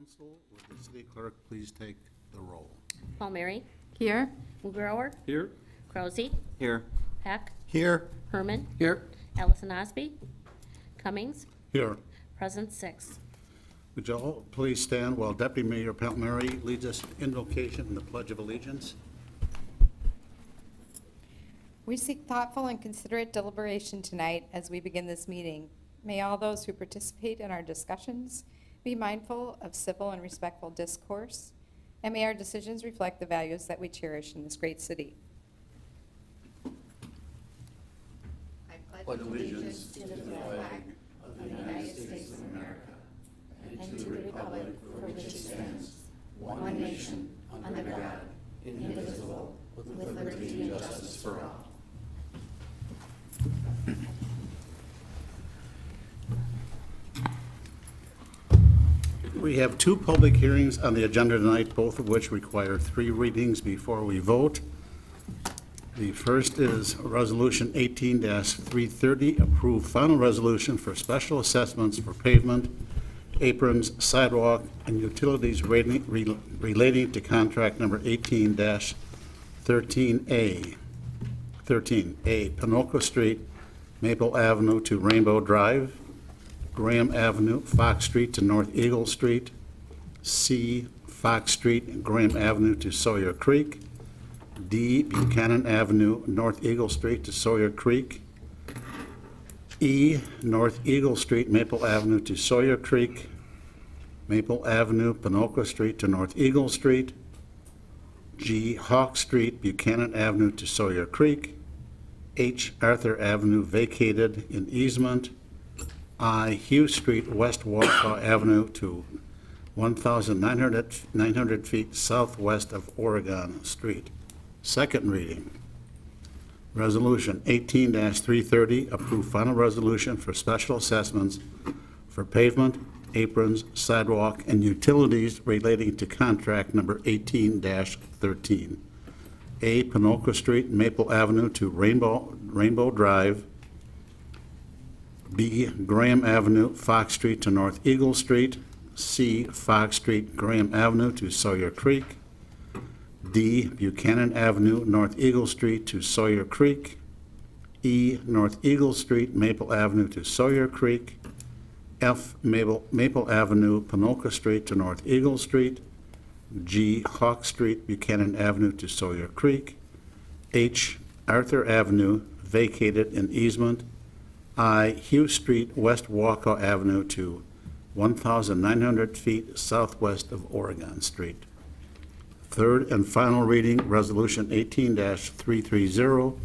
council. Would the city clerk please take the roll? Palmieri, Here. Mugrower, Here. Krause, Here. Heck, Here. Herman, Here. Allison Osby, Cummings, Here. present 6. Would you all please stand while Deputy Mayor Palmieri leads us in invocation and the Pledge of Allegiance? We seek thoughtful and considerate deliberation tonight as we begin this meeting. May all those who participate in our discussions be mindful of civil and respectful discourse, and may our decisions reflect the values that we cherish in this great city. I pledge allegiance to the flag of the United States of America and to the republic for which it stands, one nation, under God, indivisible, with liberty and justice for all. We have 2 public hearings on the agenda tonight, both of which require 3 readings before we vote. The first is Resolution 18-330, approve final resolution for special assessments for pavement, aprons, sidewalk, and utilities relating to contract number 18-13A. 13A, Pinoca Street, Maple Avenue to Rainbow Drive, Graham Avenue, Fox Street to North Eagle Street, C, Fox Street and Graham Avenue to Sawyer Creek, D, Buchanan Avenue, North Eagle Street to Sawyer Creek, E, North Eagle Street, Maple Avenue to Sawyer Creek, Maple Avenue, Pinoca Street to North Eagle Street, G, Hawk Street, Buchanan Avenue to Sawyer Creek, H, Arthur Avenue vacated in easement, I, Hugh Street, West Wausau Avenue to 1,900 feet southwest of Oregon Street. Second reading. Resolution 18-330, approve final resolution for special assessments for pavement, aprons, sidewalk, and utilities relating to contract number 18-13. A, Pinoca Street, Maple Avenue to Rainbow Drive. B, Graham Avenue, Fox Street to North Eagle Street. C, Fox Street, Graham Avenue to Sawyer Creek. D, Buchanan Avenue, North Eagle Street to Sawyer Creek. E, North Eagle Street, Maple Avenue to Sawyer Creek. F, Maple Avenue, Pinoca Street to North Eagle Street. G, Hawk Street, Buchanan Avenue to Sawyer Creek. H, Arthur Avenue, vacated in easement. I, Hugh Street, West Wausau Avenue to 1,900 feet southwest of Oregon Street. Third and final reading, Resolution 18-330,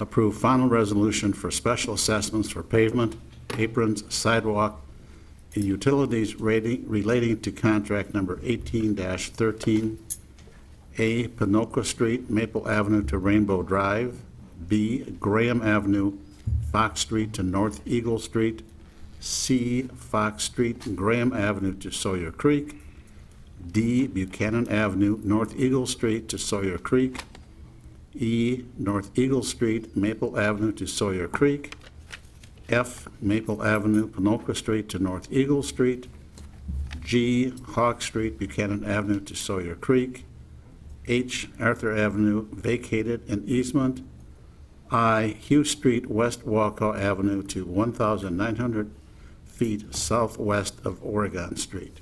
approve final resolution for special assessments for pavement, aprons, sidewalk, and utilities relating to contract number 18-13. A, Pinoca Street, Maple Avenue to Rainbow Drive. B, Graham Avenue, Fox Street to North Eagle Street. C, Fox Street, Graham Avenue to Sawyer Creek. D, Buchanan Avenue, North Eagle Street to Sawyer Creek. E, North Eagle Street, Maple Avenue to Sawyer Creek. F, Maple Avenue, Pinoca Street to North Eagle Street. G, Hawk Street, Buchanan Avenue to Sawyer Creek. H, Arthur Avenue, vacated in easement. I, Hugh Street, West Wausau Avenue to 1,900 feet southwest of Oregon Street.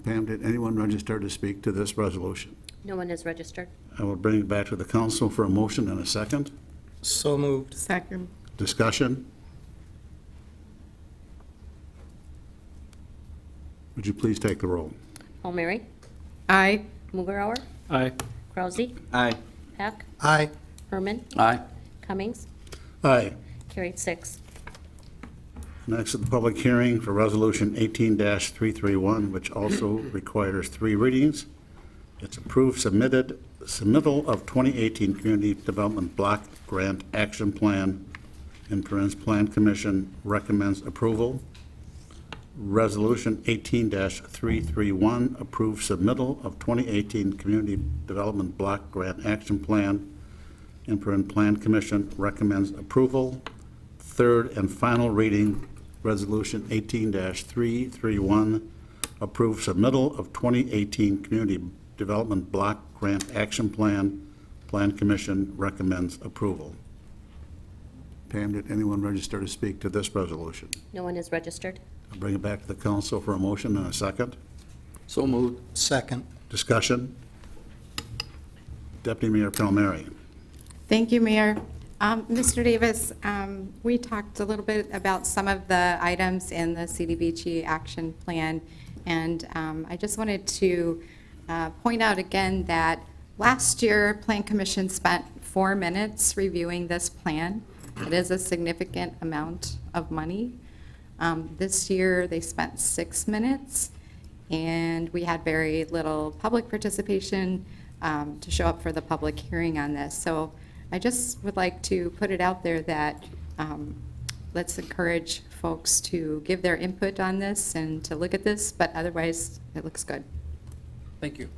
Pam, did anyone register to speak to this resolution? No one is registered. I will bring it back to the council for a motion and a second. So moved. Second. Discussion? Would you please take the roll? Palmieri, Aye. Mugrower, Aye. Krause, Aye. Heck, Aye. Herman, Aye. Cummings, Aye. carried 6. Next is the public hearing for Resolution 18-331, which also requires 3 readings. It's approved submittal of 2018 Community Development Block Grant Action Plan. In parentheses, Plan Commission recommends approval. Resolution 18-331, approved submittal of 2018 Community Development Block Grant Action Plan. In parentheses, Plan Commission recommends approval. Third and final reading, Resolution 18-331, approve submittal of 2018 Community Development Block Grant Action Plan. Plan Commission recommends approval. Pam, did anyone register to speak to this resolution? No one is registered. I'll bring it back to the council for a motion and a second. So moved. Second. Discussion? Deputy Mayor Palmieri. Thank you, Mayor. Mr. Davis, we talked a little bit about some of the items in the CDBG action plan, and I just wanted to point out again that last year, Plan Commission spent 4 minutes reviewing this plan. It is a significant amount of money. This year, they spent 6 minutes, and we had very little public participation to show up for the public hearing on this. So I just would like to put it out there that let's encourage folks to give their input on this and to look at this, but otherwise, it looks good. Thank you.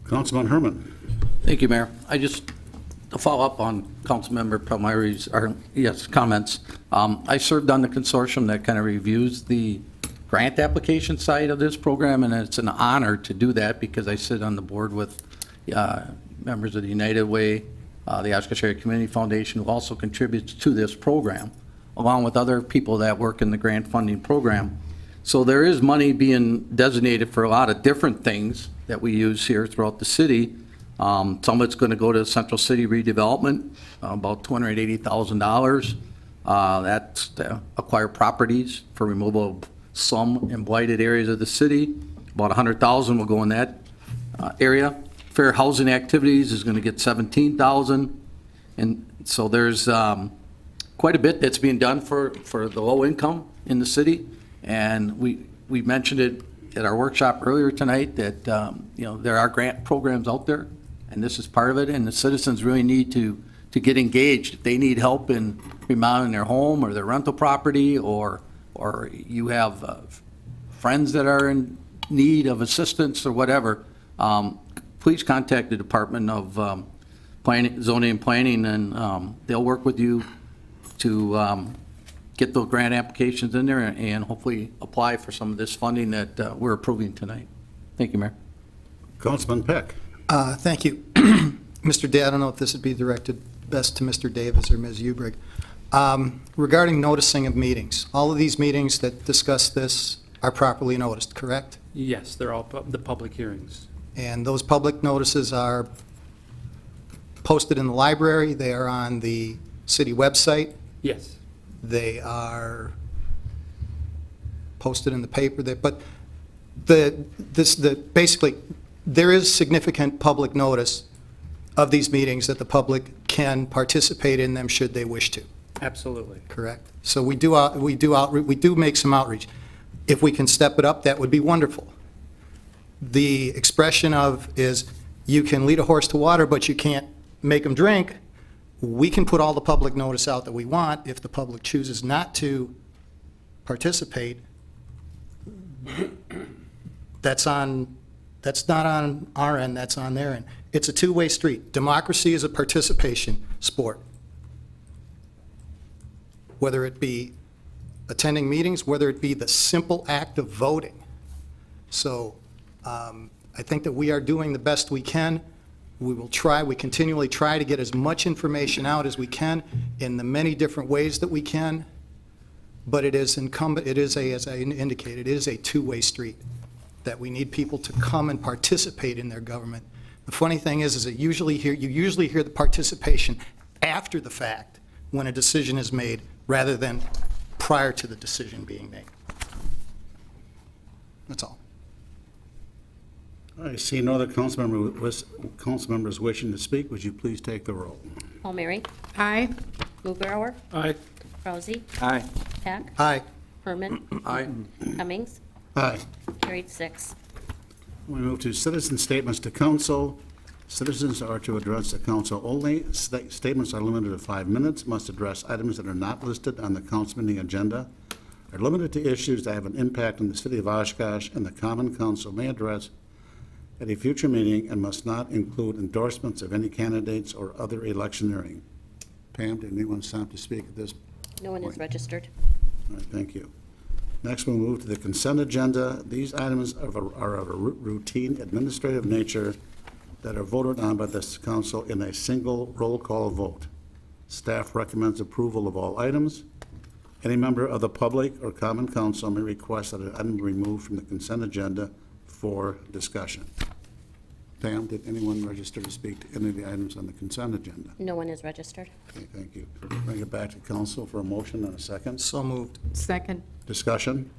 Councilman Herman. Thank you, Mayor. To follow up on Councilmember Palmieri's, comments. I served on the consortium that kind of reviews the grant application side of this program, and it's an honor to do that because I sit on the board with members of the United Way, the Oshkosh Area Community Foundation, who also contributes to this program, along with other people that work in the grant funding program. So there is money being designated for a lot of different things that we use here throughout the city. Some of it's going to go to Central City redevelopment, about $280,000. That's to acquire properties for removal of slum and blighted areas of the city. About $100,000 will go in that area. Fair housing activities is going to get $17,000. And so there's quite a bit that's being done for the low income in the city. And we mentioned it at our workshop earlier tonight that there are grant programs out there, and this is part of it, and the citizens really need to get engaged. If they need help in remodeling their home or their rental property, or you have friends that are in need of assistance or whatever, please contact the Department of Zoning and Planning, and they'll work with you to get those grant applications in there and hopefully apply for some of this funding that we're approving tonight. Thank you, Mayor. Councilman Peck. Thank you. Mr. Day, I don't know if this would be directed best to Mr. Davis or Ms. Ubrig. Regarding noticing of meetings, all of these meetings that discuss this are properly noticed, correct? Yes, they're all the public hearings. And those public notices are posted in the library, they are on the city website, Yes. they are posted in the paper, but basically, there is significant public notice of these meetings that the public can participate in them should they wish to, Absolutely. correct? So we do make some outreach. If we can step it up, that would be wonderful. The expression of is, you can lead a horse to water, but you can't make them drink. We can put all the public notice out that we want. If the public chooses not to participate, that's not on our end, that's on their end. It's a two-way street. Democracy is a participation sport. Whether it be attending meetings, whether it be the simple act of voting. So I think that we are doing the best we can. We continually try to get as much information out as we can in the many different ways that we can, but it is incumbent, as I indicated, it is a two-way street, that we need people to come and participate in their government. The funny thing is that you usually hear the participation after the fact when a decision is made, rather than prior to the decision being made. That's all. I see no other council members wishing to speak. Would you please take the roll? Palmieri, Aye. Muglauer, Aye. Rousey, Aye. Peck, Aye. Herman, Aye. Cummings, Aye. carried 6. We move to citizen statements to council. Citizens are to address the council only. Statements are limited to 5 minutes, must address items that are not listed on the council meeting agenda, are limited to issues that have an impact on the city of Oshkosh, and the common council may address at a future meeting and must not include endorsements of any candidates or other electioneering. Pam, did anyone stop to speak at this? No one is Point. registered. All right, thank you. Next, we'll move to the consent agenda. These items are of a routine administrative nature that are voted on by this council in a single roll call vote. Staff recommends approval of all items. Any member of the public or common council may request that an item be removed from the consent agenda for discussion. Pam, did anyone register to speak to any of the items on the consent agenda? No one is registered. Okay, thank you. Bring it back to council for a motion and a second. So moved. Second. Discussion?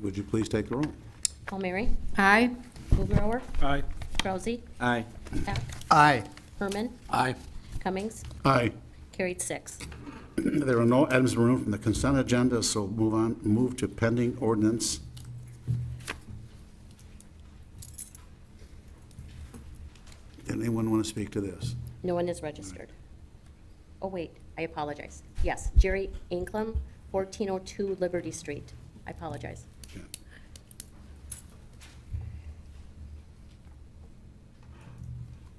Would you please take the roll? Palmieri, Aye. Mugrower, Aye. Rousey, Aye. Heck, Aye. Herman, Aye. Cummings, Aye. carried 6. There are no items removed from the consent agenda, so move to pending ordinance. Did anyone want to speak to this? No one is registered. Oh, wait, I apologize. Yes, Jerry Inklam, 1402 Liberty Street. I apologize. Okay.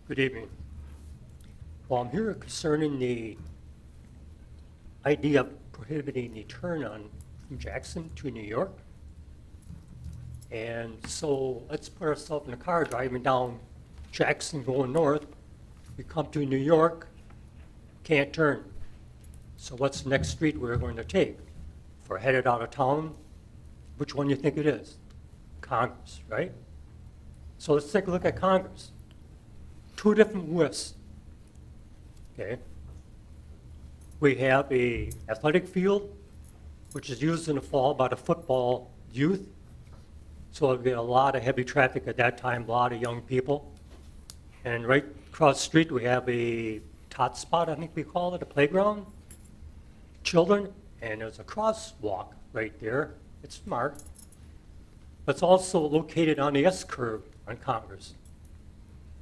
Good evening. Well, I'm here concerning the idea of prohibiting the turn on from Jackson to New York. And so let's put ourselves in a car driving down Jackson going north. We come to New York, can't turn. So what's the next street we're going to take? If we're headed out of town, which one do you think it is? Congress, right? So let's take a look at Congress. 2 different lists. Okay. We have a athletic field, which is used in the fall by the football youth. So it'll get a lot of heavy traffic at that time, a lot of young people. And right across the street, we have a tot spot, I think we call it, a playground, children, and there's a crosswalk right there. It's marked. But it's also located on the S-curve on Congress.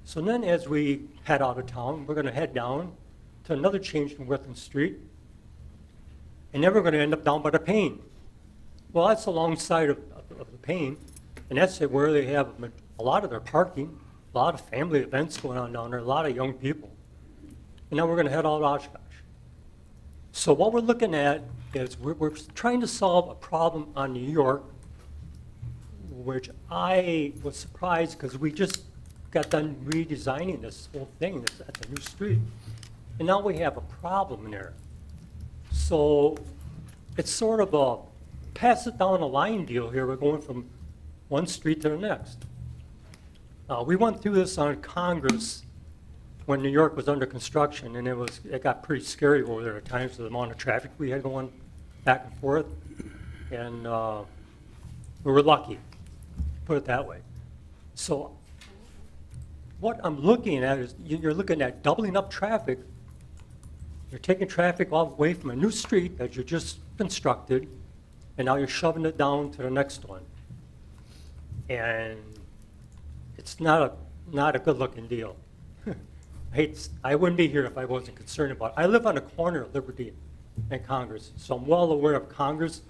So then as we head out of town, we're going to head down to another change in Witham Street, and then we're going to end up down by the Payne. Well, that's alongside of the Payne, and that's where they have a lot of their parking, a lot of family events going on down there, a lot of young people. And then we're going to head out to Oshkosh. So what we're looking at is we're trying to solve a problem on New York, which I was surprised because we just got done redesigning this whole thing. That's a new street. And now we have a problem there. So it's sort of a pass it down the line deal here. We're going from one street to the next. We went through this on Congress when New York was under construction, and it got pretty scary over there at times with the amount of traffic we had going back and forth. And we were lucky, put it that way. So what I'm looking at is you're looking at doubling up traffic. You're taking traffic away from a new street that you just constructed, and now you're shoving it down to the next one. And it's not a good-looking deal. I wouldn't be here if I wasn't concerned about it. I live on the corner of Liberty and Congress, so I'm well aware of Congress,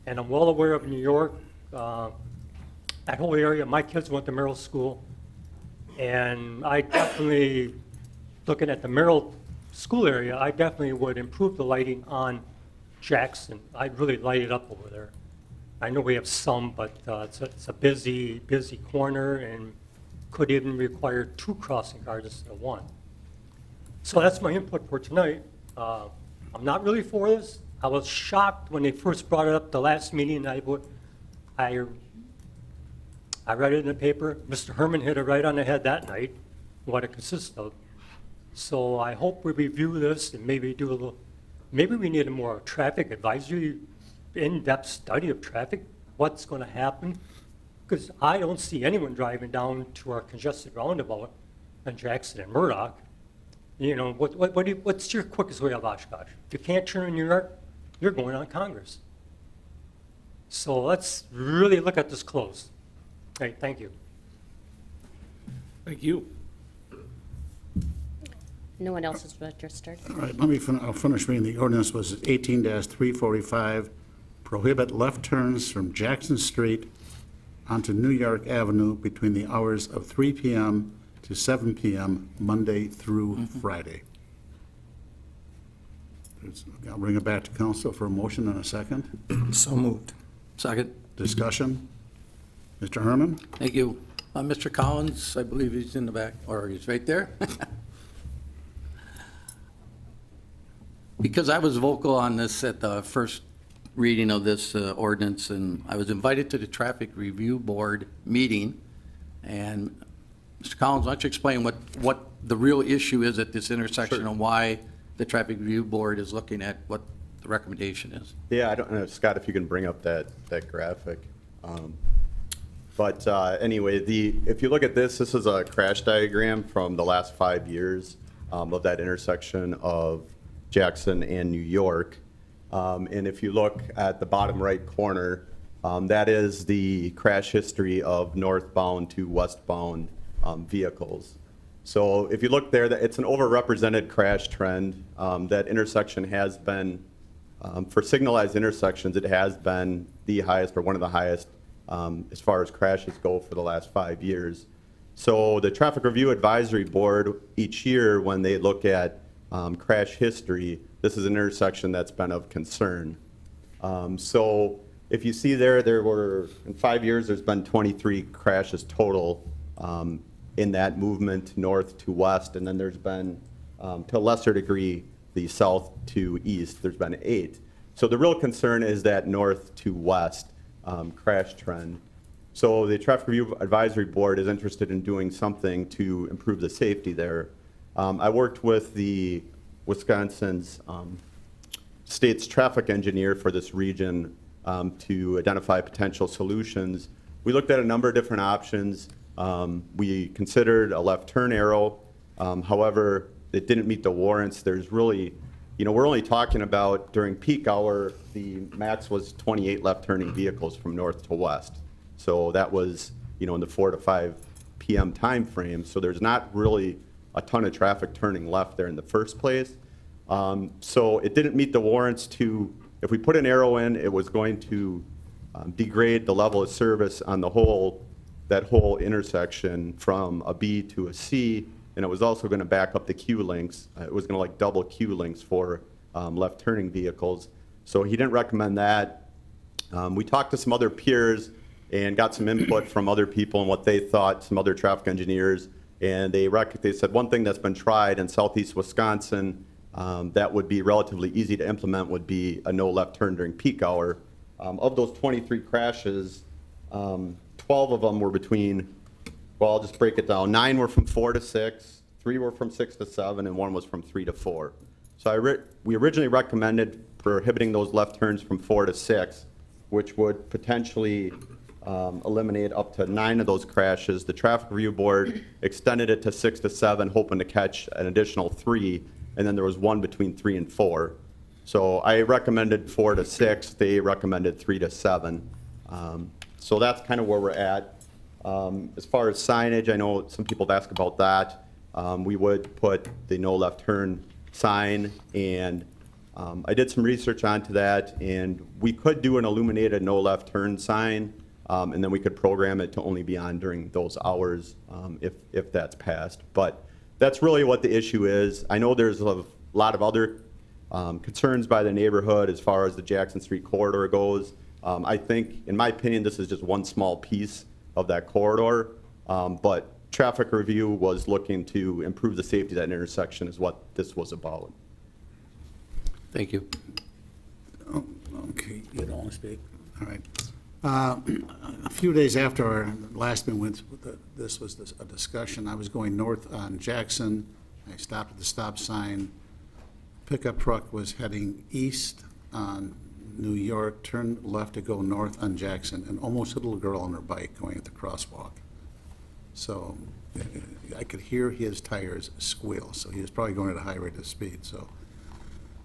and I'm well aware of New York. That whole area, my kids went to Merrill School, and I definitely, looking at the Merrill School area, I definitely would improve the lighting on Jackson. I'd really light it up over there. I know we have some, but it's a busy corner and could even require 2 crossing guards instead of 1. So that's my input for tonight. I'm not really for this. I was shocked when they first brought it up the last meeting. I read it in the paper. Mr. Herman hit it right on the head that night, what it consists of. So I hope we review this and maybe do a little, maybe we need a more traffic advisory, in-depth study of traffic, what's going to happen. Because I don't see anyone driving down to our congested roundabout on Jackson and Murdoch. You know, what's your quickest way out of Oshkosh? If you can't turn in New York, you're going on Congress. So let's really look at this close. Hey, thank you. Thank you. No one else is registered. All right, I'll finish reading. The ordinance was 18-345, prohibit left turns from Jackson Street onto New York Avenue between the hours of 3 p.m. to 7 p.m., Monday through Friday. I'll bring it back to council for a motion and a second. So moved. Second. Discussion. Mr. Herman? Thank you. Mr. Collins, I believe he's in the back, or he's right there. Because I was vocal on this at the first reading of this ordinance, and I was invited to the Traffic Review Board meeting, and Mr. Collins, why don't you explain what the real issue is at this intersection and why the Traffic Review Board is looking at what the recommendation is? Yeah, I don't know, Scott, if you can bring up that graphic. But anyway, if you look at this is a crash diagram from the last 5 years of that intersection of Jackson and New York. And if you look at the bottom right corner, that is the crash history of northbound to westbound vehicles. So if you look there, it's an overrepresented crash trend. That intersection has been, for signalized intersections, it has been the highest or one of the highest as far as crashes go for the last 5 years. So the Traffic Review Advisory Board, each year when they look at crash history, this is an intersection that's been of concern. So if you see there were, in 5 years, there's been 23 crashes total in that movement north to west, and then there's been, to a lesser degree, the south to east, there's been 8. So the real concern is that north to west crash trend. So the Traffic Review Advisory Board is interested in doing something to improve the safety there. I worked with the Wisconsin's state's traffic engineer for this region to identify potential solutions. We looked at a number of different options. We considered a left turn arrow. However, it didn't meet the warrants. There's really, we're only talking about during peak hour, the max was 28 left turning vehicles from north to west. So that was, in the 4 to 5 p.m. time frame. So there's not really a ton of traffic turning left there in the first place. So it didn't meet the warrants if we put an arrow in, it was going to degrade the level of service on that whole intersection from a B to a C, and it was also going to back up the queue links. It was going to double queue links for left turning vehicles. So he didn't recommend that. We talked to some other peers and got some input from other people and what they thought, some other traffic engineers, and they said one thing that's been tried in southeast Wisconsin that would be relatively easy to implement would be a no left turn during peak hour. Of those 23 crashes, 12 of them were between, well, I'll just break it down. 9 were from 4 to 6, 3 were from 6 to 7, and 1 was from 3 to 4. So we originally recommended prohibiting those left turns from 4 to 6, which would potentially eliminate up to 9 of those crashes. The Traffic Review Board extended it to 6 to 7, hoping to catch an additional 3, and then there was 1 between 3 and 4. So I recommended 4 to 6, they recommended 3 to 7. So that's kind of where we're at. As far as signage, I know some people have asked about that. We would put the no left turn sign, and I did some research onto that, and we could do an illuminated no left turn sign, and then we could program it to only be on during those hours if that's passed. But that's really what the issue is. I know there's a lot of other concerns by the neighborhood as far as the Jackson Street corridor goes. I think, in my opinion, this is just one small piece of that corridor, but Traffic Review was looking to improve the safety of that intersection is what this was about. Thank you. Okay, you don't want to speak? All right. A few days after our last meeting, this was a discussion. I was going north on Jackson. I stopped at the stop sign. Pickup truck was heading east on New York, turned left to go north on Jackson, and almost hit a little girl on her bike going at the crosswalk. So I could hear his tires squeal, so he was probably going at a high rate of speed. So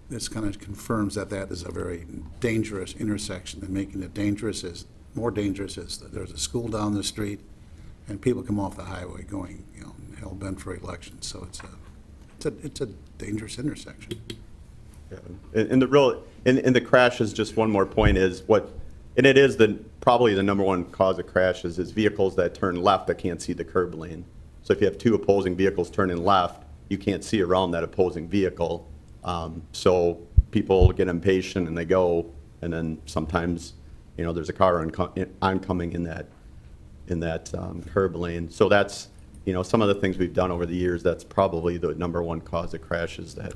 this kind of confirms that that is a very dangerous intersection, and making it dangerous is more dangerous is that there's a school down the street, and people come off the highway going, hell bent for elections. So it's a dangerous intersection. Yeah. And And the crash is just one more point is what, and it is probably the number one cause of crashes is vehicles that turn left that can't see the curb lane. So if you have two opposing vehicles turning left, you can't see around that opposing vehicle. So people get impatient and they go, and then sometimes, there's a car oncoming in that curb lane. So that's, some of the things we've done over the years, that's probably the number one cause of crashes that,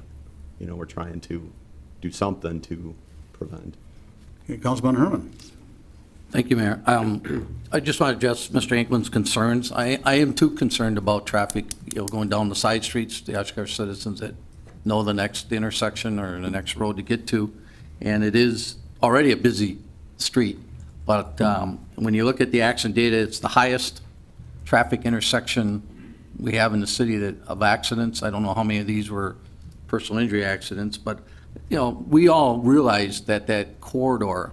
we're trying to do something to prevent. Okay, Councilman Herman. Thank you, Mayor. I just want to address Mr. Ankland's concerns. I am too concerned about traffic, going down the side streets, the Oshkosh citizens that know the next intersection or the next road to get to. And it is already a busy street. But when you look at the accident data, it's the highest traffic intersection we have in the city of accidents. I don't know how many of these were personal injury accidents, but, we all realize that that corridor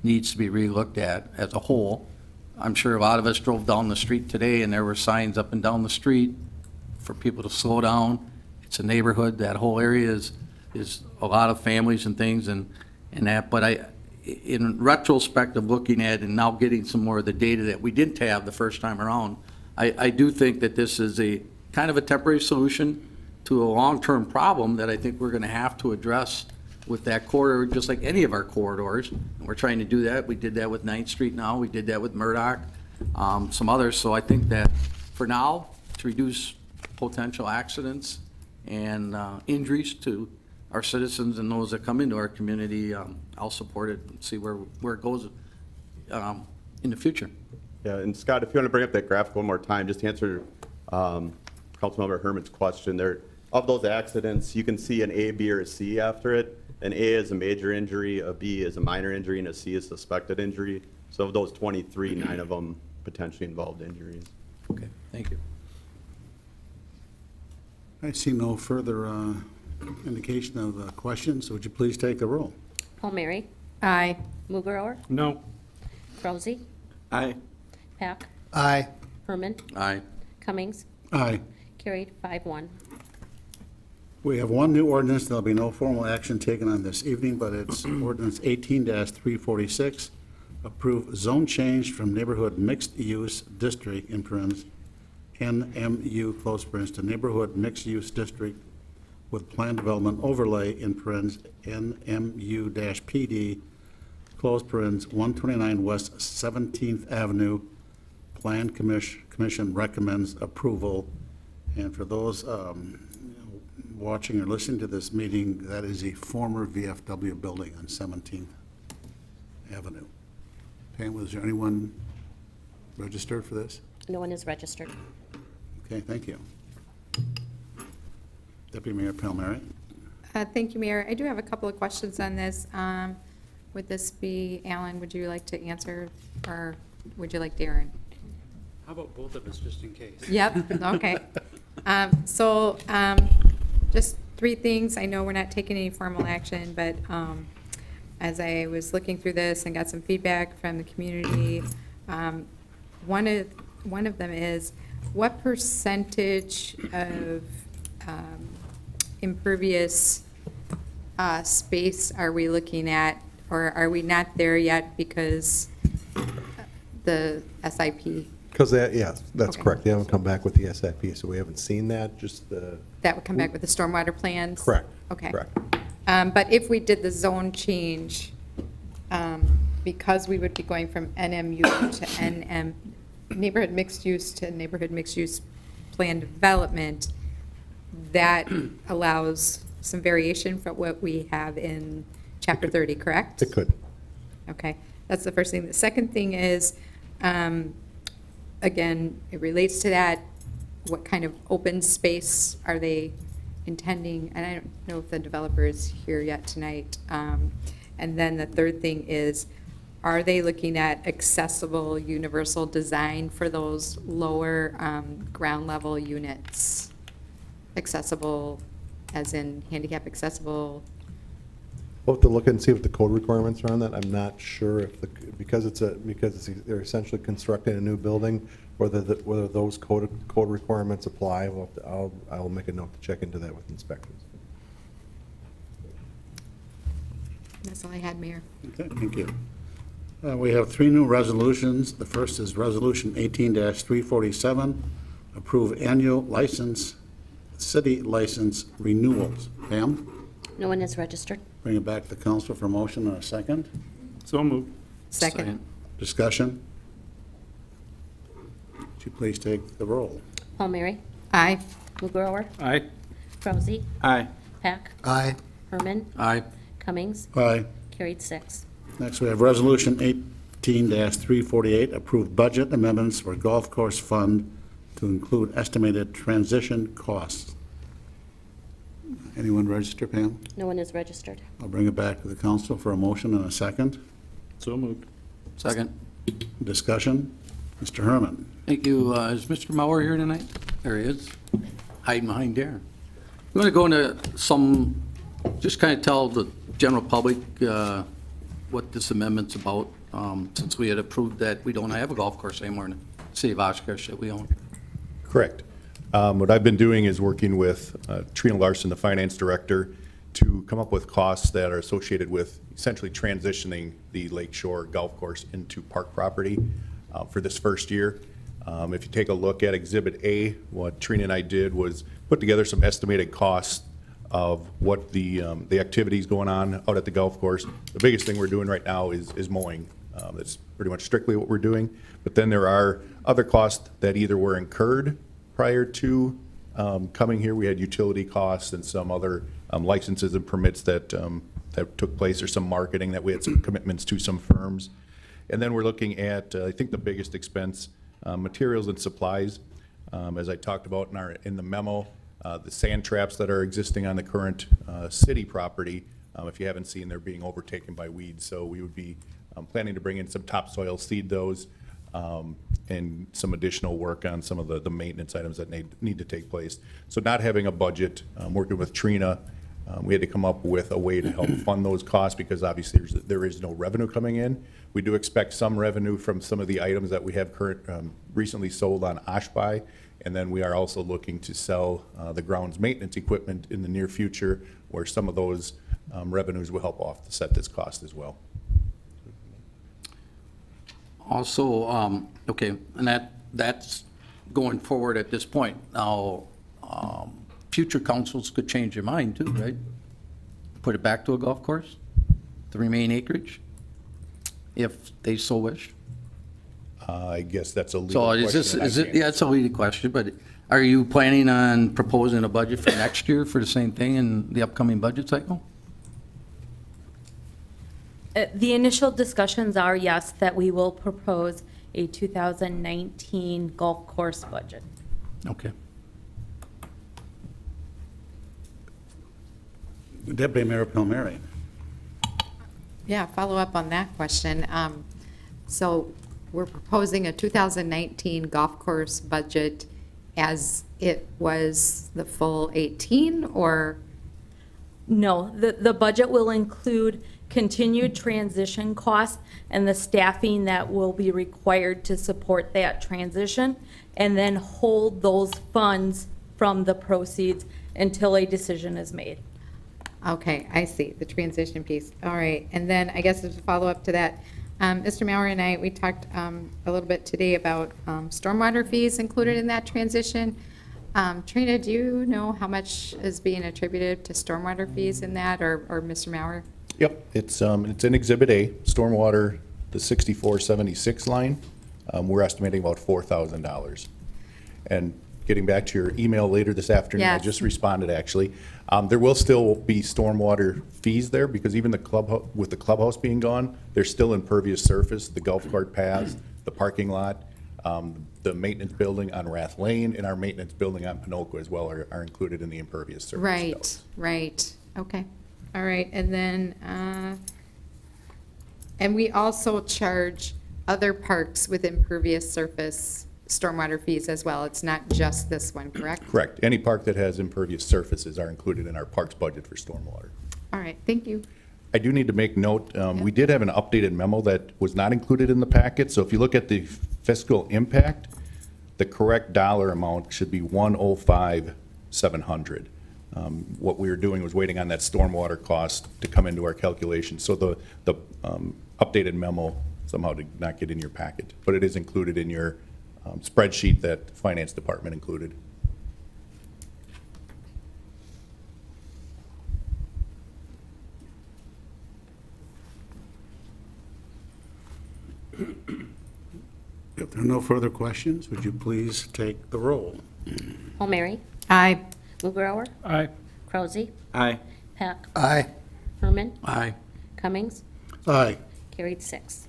needs to be relooked at as a whole. I'm sure a lot of us drove down the street today and there were signs up and down the street for people to slow down. It's a neighborhood, that whole area is a lot of families and things and that, but in retrospect of looking at and now getting some more of the data that we didn't have the first time around, I do think that this is a kind of a temporary solution to a long-term problem that I think we're gonna have to address with that corridor, just like any of our corridors. And we're trying to do that. We did that with 9th Street now. We did that with Murdoch, some others. So I think that for now, to reduce potential accidents and injuries to our citizens and those that come into our community, I'll support it and see where it goes in the future. Yeah, and Scott, if you want to bring up that graphic one more time, just to answer Councilmember Herman's question there. Of those accidents, you can see an A, B, or a C after it. An A is a major injury, a B is a minor injury, and a C is suspected injury. So of those 23, 9 of them potentially involved injuries. Okay, thank you. I see no further indication of questions. Would you please take the roll? Palmieri, Aye. Mugrower, No. Rousey, Aye. Pack, Aye. Herman, Aye. Cummings, Aye. carried 5-1. We have one new ordinance. There'll be no formal action taken on this evening, but it's ordinance 18-346. Approve zone change from neighborhood mixed-use district in parentheses NMU close parentheses to neighborhood mixed-use district with plan development overlay in parentheses NMU-PD close parentheses 129 West 17th Avenue. Plan Commission recommends approval. And for those watching or listening to this meeting, that is a former VFW building on 17th Avenue. Pam, was there anyone registered for this? No one is registered. Okay, thank you. Deputy Mayor Palmieri. Thank you, Mayor. I do have a couple of questions on this. Would this be, Alan, would you like to answer, or would you like Darren? How about both of us, just in case? Yep, okay. Just three things. I know we're not taking any formal action, but as I was looking through this and got some feedback from the community, one of them is, what percentage of impervious space are we looking at, or are we not there yet because the SIP? Because that, yes, that's Okay. correct. They haven't come back with the SIP, so we haven't seen that, just the, That would come back with the stormwater plans? correct. Okay. Correct. But if we did the zone change, because we would be going from NMU to NM, neighborhood mixed use to neighborhood mixed use plan development, that allows some variation from what we have in chapter 30, correct? It could. Okay, that's the first thing. The second thing is, again, it relates to that, what kind of open space are they intending? And I don't know if the developer is here yet tonight. And then the third thing is, are they looking at accessible universal design for those lower ground level units? Accessible as in handicap accessible? We'll have to look and see if the code requirements are on that. I'm not sure if because they're essentially constructing a new building, whether those code requirements apply. I'll make a note to check into that with inspectors. That's all I had, Mayor. Okay, thank you. We have three new resolutions. The first is Resolution 18-347, approve annual license, city license renewals. Pam, No one is registered. bring it back to the council for motion and a second. So moved. Second. Discussion. Would you please take the roll? Palmieri, Aye. McGrower, Aye. Rousey, Aye. Pack, Aye. Herman, Aye. Cummings, Aye. carried 6. Next, we have Resolution 18-348, approve budget amendments for golf course fund to include estimated transition costs. Anyone register, Pam? No one is registered. I'll bring it back to the council for a motion and a second. So moved. Second. Discussion. Mr. Herman. Thank you. Is Mr. Mauer here tonight? There he is, hiding behind there. I'm going to go into some, just kind of tell the general public what this amendment's about, since we had approved that we don't have a golf course anymore in the city of Oshkosh that we own. Correct. What I've been doing is working with Trina Larson, the finance director, to come up with costs that are associated with essentially transitioning the Lakeshore Golf Course into park property for this first year. If you take a look at Exhibit A, what Trina and I did was put together some estimated costs of what the activities going on out at the golf course. The biggest thing we're doing right now is mowing. That's pretty much strictly what we're doing. But then there are other costs that either were incurred prior to coming here. We had utility costs and some other licenses and permits that took place, or some marketing that we had some commitments to some firms. And then we're looking at, I think the biggest expense, materials and supplies. As I talked about in the memo, the sand traps that are existing on the current city property, if you haven't seen, they're being overtaken by weeds. So we would be planning to bring in some topsoil, seed those, and some additional work on some of the maintenance items that need to take place. So not having a budget, working with Trina, we had to come up with a way to help fund those costs, because obviously there is no revenue coming in. We do expect some revenue from some of the items that we have recently sold on Oshby, and then we are also looking to sell the grounds maintenance equipment in the near future, where some of those revenues will help offset this cost as well. Also, okay, and that's going forward at this point. Now, future councils could change their mind too, right? Put it back to a golf course, the remaining acreage, if they so wish. I guess that's a legal So question. is it, yeah, it's a leading question, but are you planning on proposing a budget for next year for the same thing in the upcoming budget cycle? The initial discussions are, yes, that we will propose a 2019 golf course budget. Okay. Deputy Mayor Palmieri. Yeah, follow up on that question. So we're proposing a 2019 golf course budget as it was the full 18, or? No, the budget will include continued transition costs and the staffing that will be required to support that transition, and then hold those funds from the proceeds until a decision is made. Okay, I see, the transition piece. All right, and then I guess as a follow-up to that, Mr. Mauer and I, we talked a little bit today about stormwater fees included in that transition. Trina, do you know how much is being attributed to stormwater fees in that, or Mr. Mauer? Yep, it's in Exhibit A, stormwater, the 6476 line. We're estimating about $4,000. And getting back to your email later this afternoon, I Yes. just responded actually. There will still be stormwater fees there, because even with the clubhouse being gone, there's still impervious surface, the golf cart paths, the parking lot, the maintenance building on Rath Lane, and our maintenance building on Pinoco as well are included in the impervious surface. Right, bills. right, okay. All right, and then, and we also charge other parks with impervious surface stormwater fees as well. It's not just this one, correct? Correct. Any park that has impervious surfaces are included in our parks budget for stormwater. All right, thank you. I do need to make note, we did have an updated memo that was not included in the packet. So if you look at the fiscal impact, the correct dollar amount should be 105,700. what we were doing was waiting on that stormwater cost to come into our calculation. So the updated memo somehow did not get in your packet, but it is included in your spreadsheet that the Finance Department included. If there are no further questions, would you please take the roll? Palmieri, Aye. Mugrower, Aye. Kraus, Aye. Peck, Aye. Herman, Aye. Cummings, Aye. carried 6.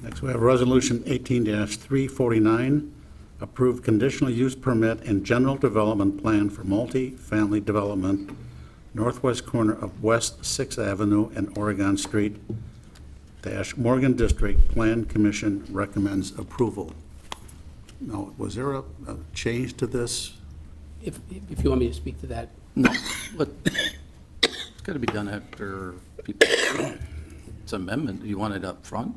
Next, we have Resolution 18-349, approved conditional use permit and general development plan for multi-family development, northwest corner of West 6th Avenue and Oregon Street, Morgan District. Plan Commission recommends approval. Now, was there a change to this? If you want me to speak to that. No, but it's got to be done after people, it's amendment. You want it up front?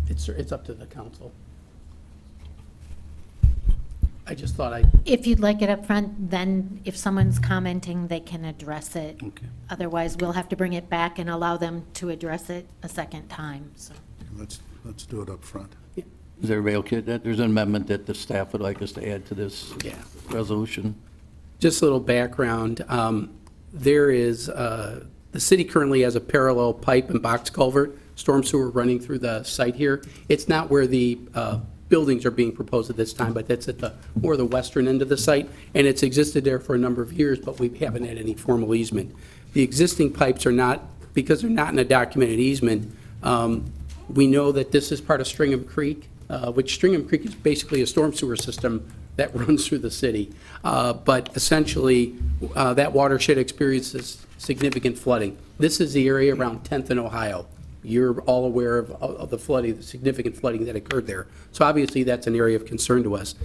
It's up to the council. I just thought If you'd like it up front, then if someone's commenting, they can address it. Okay. Otherwise, we'll have to bring it back and allow them to address it a second time, so. Let's do it up front. Is everybody okay with that? There's an amendment that the staff would like us to add to this Yeah. resolution. just a little background. There is, the city currently has a parallel pipe and box culvert, storm sewer running through the site here. It's not where the buildings are being proposed at this time, but that's at the, more the western end of the site, and it's existed there for a number of years, but we haven't had any formal easement. The existing pipes are not, because they're not in a documented easement, we know that this is part of Stringham Creek, which Stringham Creek is basically a storm sewer system that runs through the city. But essentially, that watershed experiences significant flooding. This is the area around 10th and Ohio. You're all aware of the flooding, the significant flooding that occurred there. So obviously, that's an area of concern to us.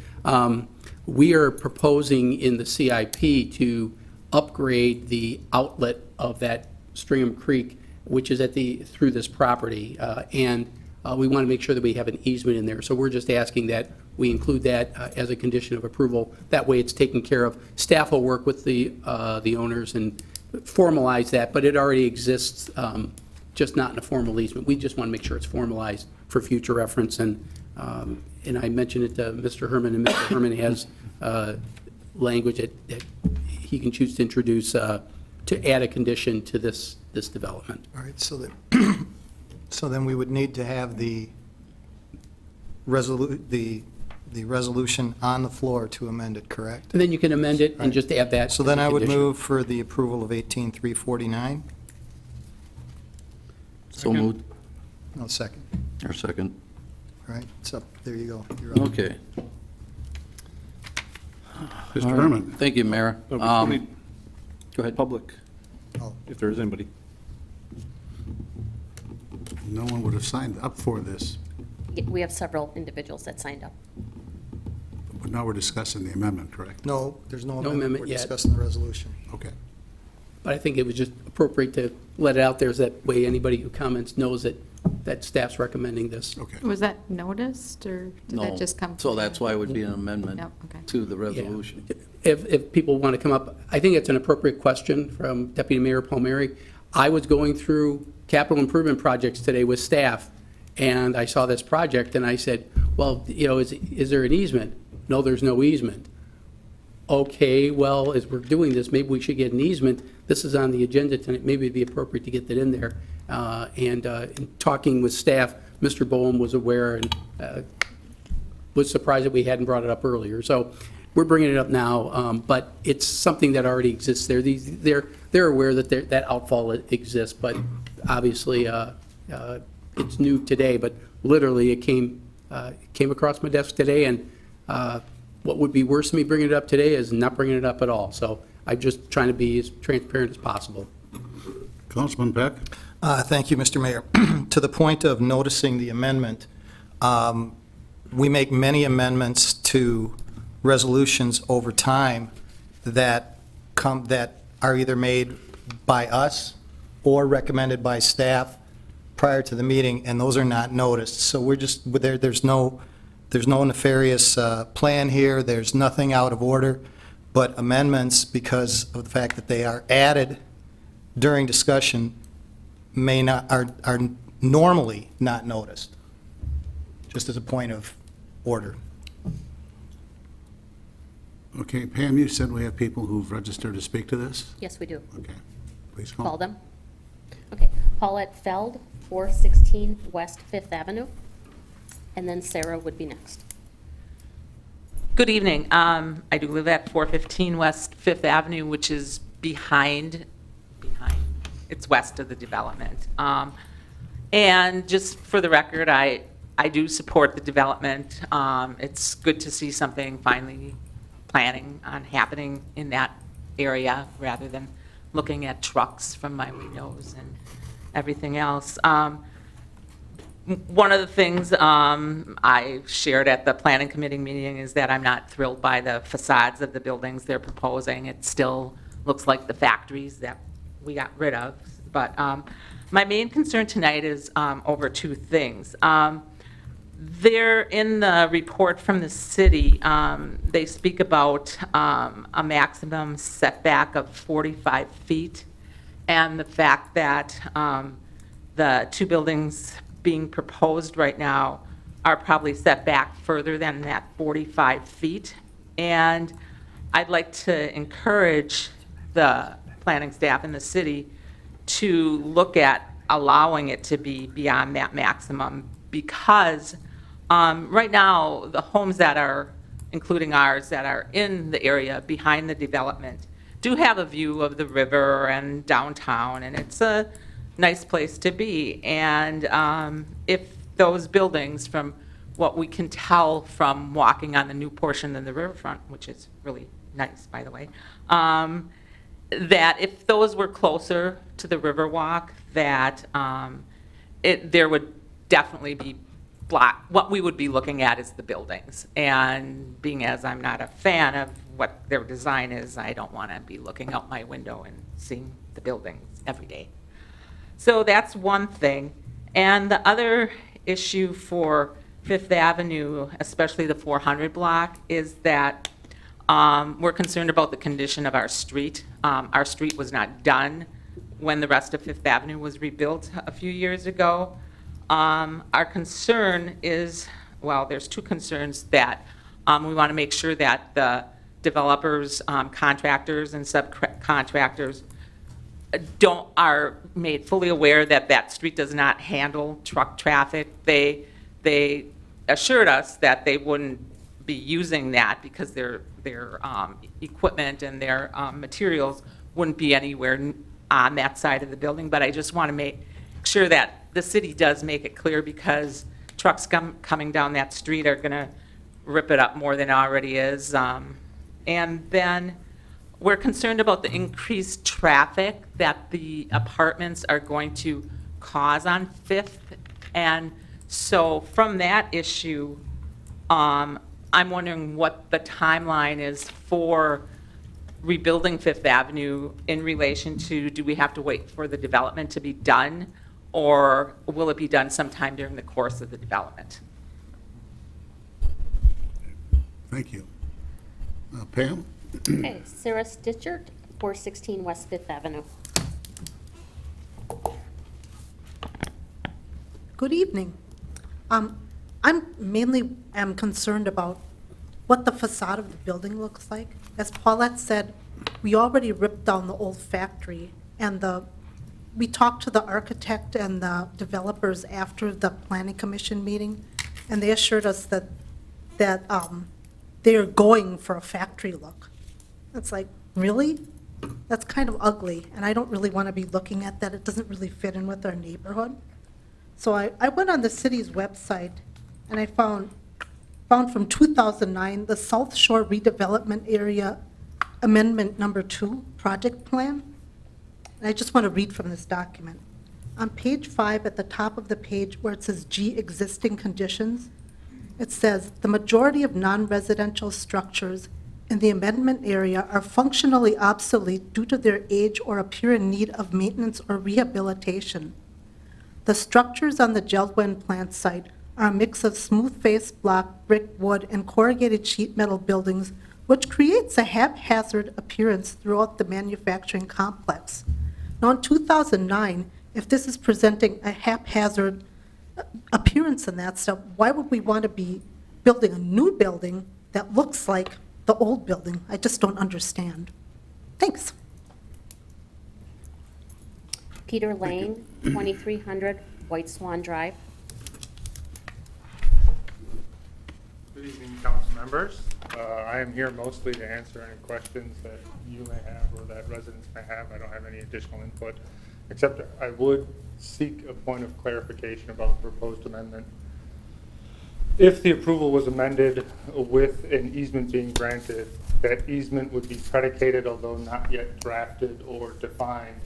We are proposing in the CIP to upgrade the outlet of that Stringham Creek, which is through this property. And we want to make sure that we have an easement in there. So we're just asking that we include that as a condition of approval. That way it's taken care of. Staff will work with the owners and formalize that, but it already exists, just not in a formal easement. We just want to make sure it's formalized for future reference. And I mentioned it to Mr. Herman, and Mr. Herman has language that he can choose to introduce to add a condition to this development. All right, so that, so then we would need to have the resolution on the floor to amend it, correct? And then you can amend it and just add that. So as then a I would condition. move for the approval of 18-349. So moved. No, second. Or second. All right, it's up, there you go. You're up. Okay. Mr. Herman? Thank you, Mayor. But we still need Go ahead. public, Oh. if there is anybody. No one would have signed up for this, We have several individuals that signed up. but now we're discussing the amendment, correct? No, there's no amendment. amendment We're yet. discussing the resolution. Okay. But I think it was just appropriate to let it out there, so that way anybody who comments knows that staff's recommending this. Okay. Was that noticed, or did No. that just come? So that's why it would be an amendment Yep, okay. to the Yeah. resolution. If people want to come up, I think it's an appropriate question from Deputy Mayor Palmieri. I was going through capital improvement projects today with staff, and I saw this project, and I said, well, is there an easement? No, there's no easement. Okay, well, as we're doing this, maybe we should get an easement. This is on the agenda tonight, maybe it'd be appropriate to get that in there. And in talking with staff, Mr. Boehm was aware and was surprised that we hadn't brought it up earlier. So we're bringing it up now, but it's something that already exists there. They're aware that that outfall exists, but obviously it's new today, but literally it came across my desk today, and what would be worse than me bringing it up today is not bringing it up at all. So I'm just trying to be as transparent as possible. Councilman Peck? Thank you, Mr. Mayor. To the point of noticing the amendment, we make many amendments to resolutions over time that are either made by us or recommended by staff prior to the meeting, and those are not noticed. So we're just, there's no nefarious plan here, there's nothing out of order. but amendments, because of the fact that they are added during discussion, may not, are normally not noticed, just as a point of order. Okay, Pam, you said we have people who've registered to speak to this? Yes, we do. Okay, please Call call. them. Okay, Paulette Feld, 416 West Fifth Avenue, and then Sarah would be next. Good evening. I do live at 415 West Fifth Avenue, which is behind, it's west of the development. And just for the record, I do support the development. It's good to see something finally planning on happening in that area rather than looking at trucks from my windows and everything else. One of the things I shared at the planning committee meeting is that I'm not thrilled by the facades of the buildings they're proposing. It still looks like the factories that we got rid of. But my main concern tonight is over two things. There, in the report from the city, they speak about a maximum setback of 45 feet, and the fact that the two buildings being proposed right now are probably set back further than that 45 feet. And I'd like to encourage the planning staff in the city to look at allowing it to be beyond that maximum, because right now, the homes that are, including ours, that are in the area behind the development do have a view of the river and downtown, and it's a nice place to be. And if those buildings, from what we can tell from walking on the new portion of the riverfront, which is really nice, by the way, that if those were closer to the Riverwalk, that there would definitely be what we would be looking at is the buildings. And being as I'm not a fan of what their design is, I don't want to be looking out my window and seeing the buildings every day. So that's one thing. And the other issue for Fifth Avenue, especially the 400 block, is that we're concerned about the condition of our street. Our street was not done when the rest of Fifth Avenue was rebuilt a few years ago. Our concern is, well, there's two concerns that we want to make sure that the developers, contractors, and subcontractors are made fully aware that that street does not handle truck traffic. They assured us that they wouldn't be using that because their equipment and their materials wouldn't be anywhere on that side of the building. But I just want to make sure that the city does make it clear, because trucks coming down that street are going to rip it up more than it already is. And then we're concerned about the increased traffic that the apartments are going to cause on Fifth. And so from that issue, I'm wondering what the timeline is for rebuilding Fifth Avenue in relation to, do we have to wait for the development to be done, or will it be done sometime during the course of the development? Thank you. Pam? Okay, Sarah Stitchert, 416 West Fifth Avenue. Good evening. I'm mainly am concerned about what the facade of the building looks like. As Paulette said, we already ripped down the old factory, and we talked to the architect and the developers after the planning commission meeting, and they assured us that they're going for a factory look. It's like, really? That's kind of ugly, and I don't really want to be looking at that. It doesn't really fit in with our neighborhood. So I went on the city's website, and I found from 2009, the South Shore Redevelopment Area Amendment Number 2 Project Plan. And I just want to read from this document. On page 5, at the top of the page where it says G, existing conditions, it says, the majority of non-residential structures in the amendment area are functionally obsolete due to their age or appear in need of maintenance or rehabilitation. The structures on the Geldwen plant site are a mix of smooth-faced block, brick, wood, and corrugated sheet metal buildings which creates a haphazard appearance throughout the manufacturing complex. Now, in 2009, if this is presenting a haphazard appearance and that stuff, why would we want to be building a new building that looks like the old building? I just don't understand. Thanks. Peter Lane, 2300 White Swan Drive. Good evening, council members. I am here mostly to answer any questions that you may have or that residents may have. I don't have any additional input, except I would seek a point of clarification about the proposed amendment. If the approval was amended with an easement being granted, that easement would be predicated, although not yet drafted or defined,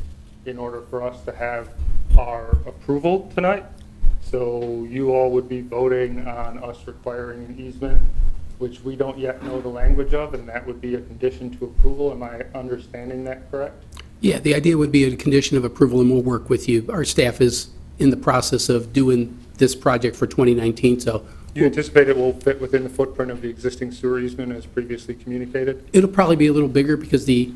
in order for us to have our approval tonight. So you all would be voting on us requiring an easement, which we don't yet know the language of, and that would be a condition to approval. Am I understanding that correct? Yeah, the idea would be a condition of approval, and we'll work with you. Our staff is in the process of doing this project for 2019, so You anticipate it will fit within the footprint of the existing sewer easement as previously communicated? it'll probably be a little bigger because the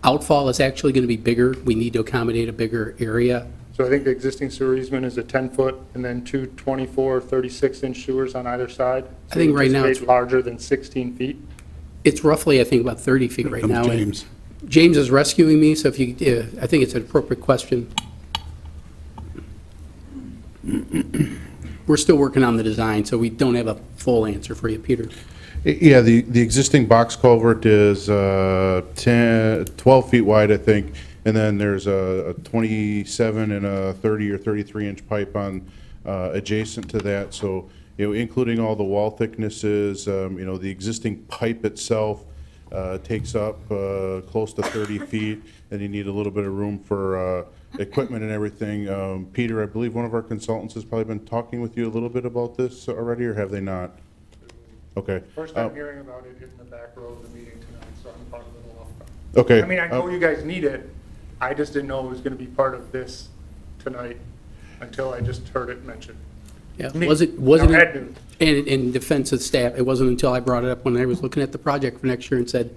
outfall is actually going to be bigger. We need to accommodate a bigger area. So I think the existing sewer easement is a 10-foot and then two 24, 36-inch sewers on either side. I think right now it's- anticipate larger than 16 feet. It's roughly, I think, about 30 feet right Comes now. and James. James is rescuing me, so if you, I think it's an appropriate question. We're still working on the design, so we don't have a full answer for you, Peter. Yeah, the existing box culvert is 12 feet wide, I think, and then there's a 27 and a 30 or 33-inch pipe on adjacent to that. So, including all the wall thicknesses, the existing pipe itself takes up close to 30 feet, and you need a little bit of room for equipment and everything. Peter, I believe one of our consultants has probably been talking with you a little bit about this already, or have they not? Okay. First time hearing about it in the back row of the meeting tonight, so I'm probably a little off guard. Okay. I mean, I know you guys need it. I just didn't know it was going to be part of this tonight until I just heard it mentioned. Yeah, Me. wasn't, Now, Ed knew. in defense of staff, it wasn't until I brought it up when I was looking at the project for next year and said,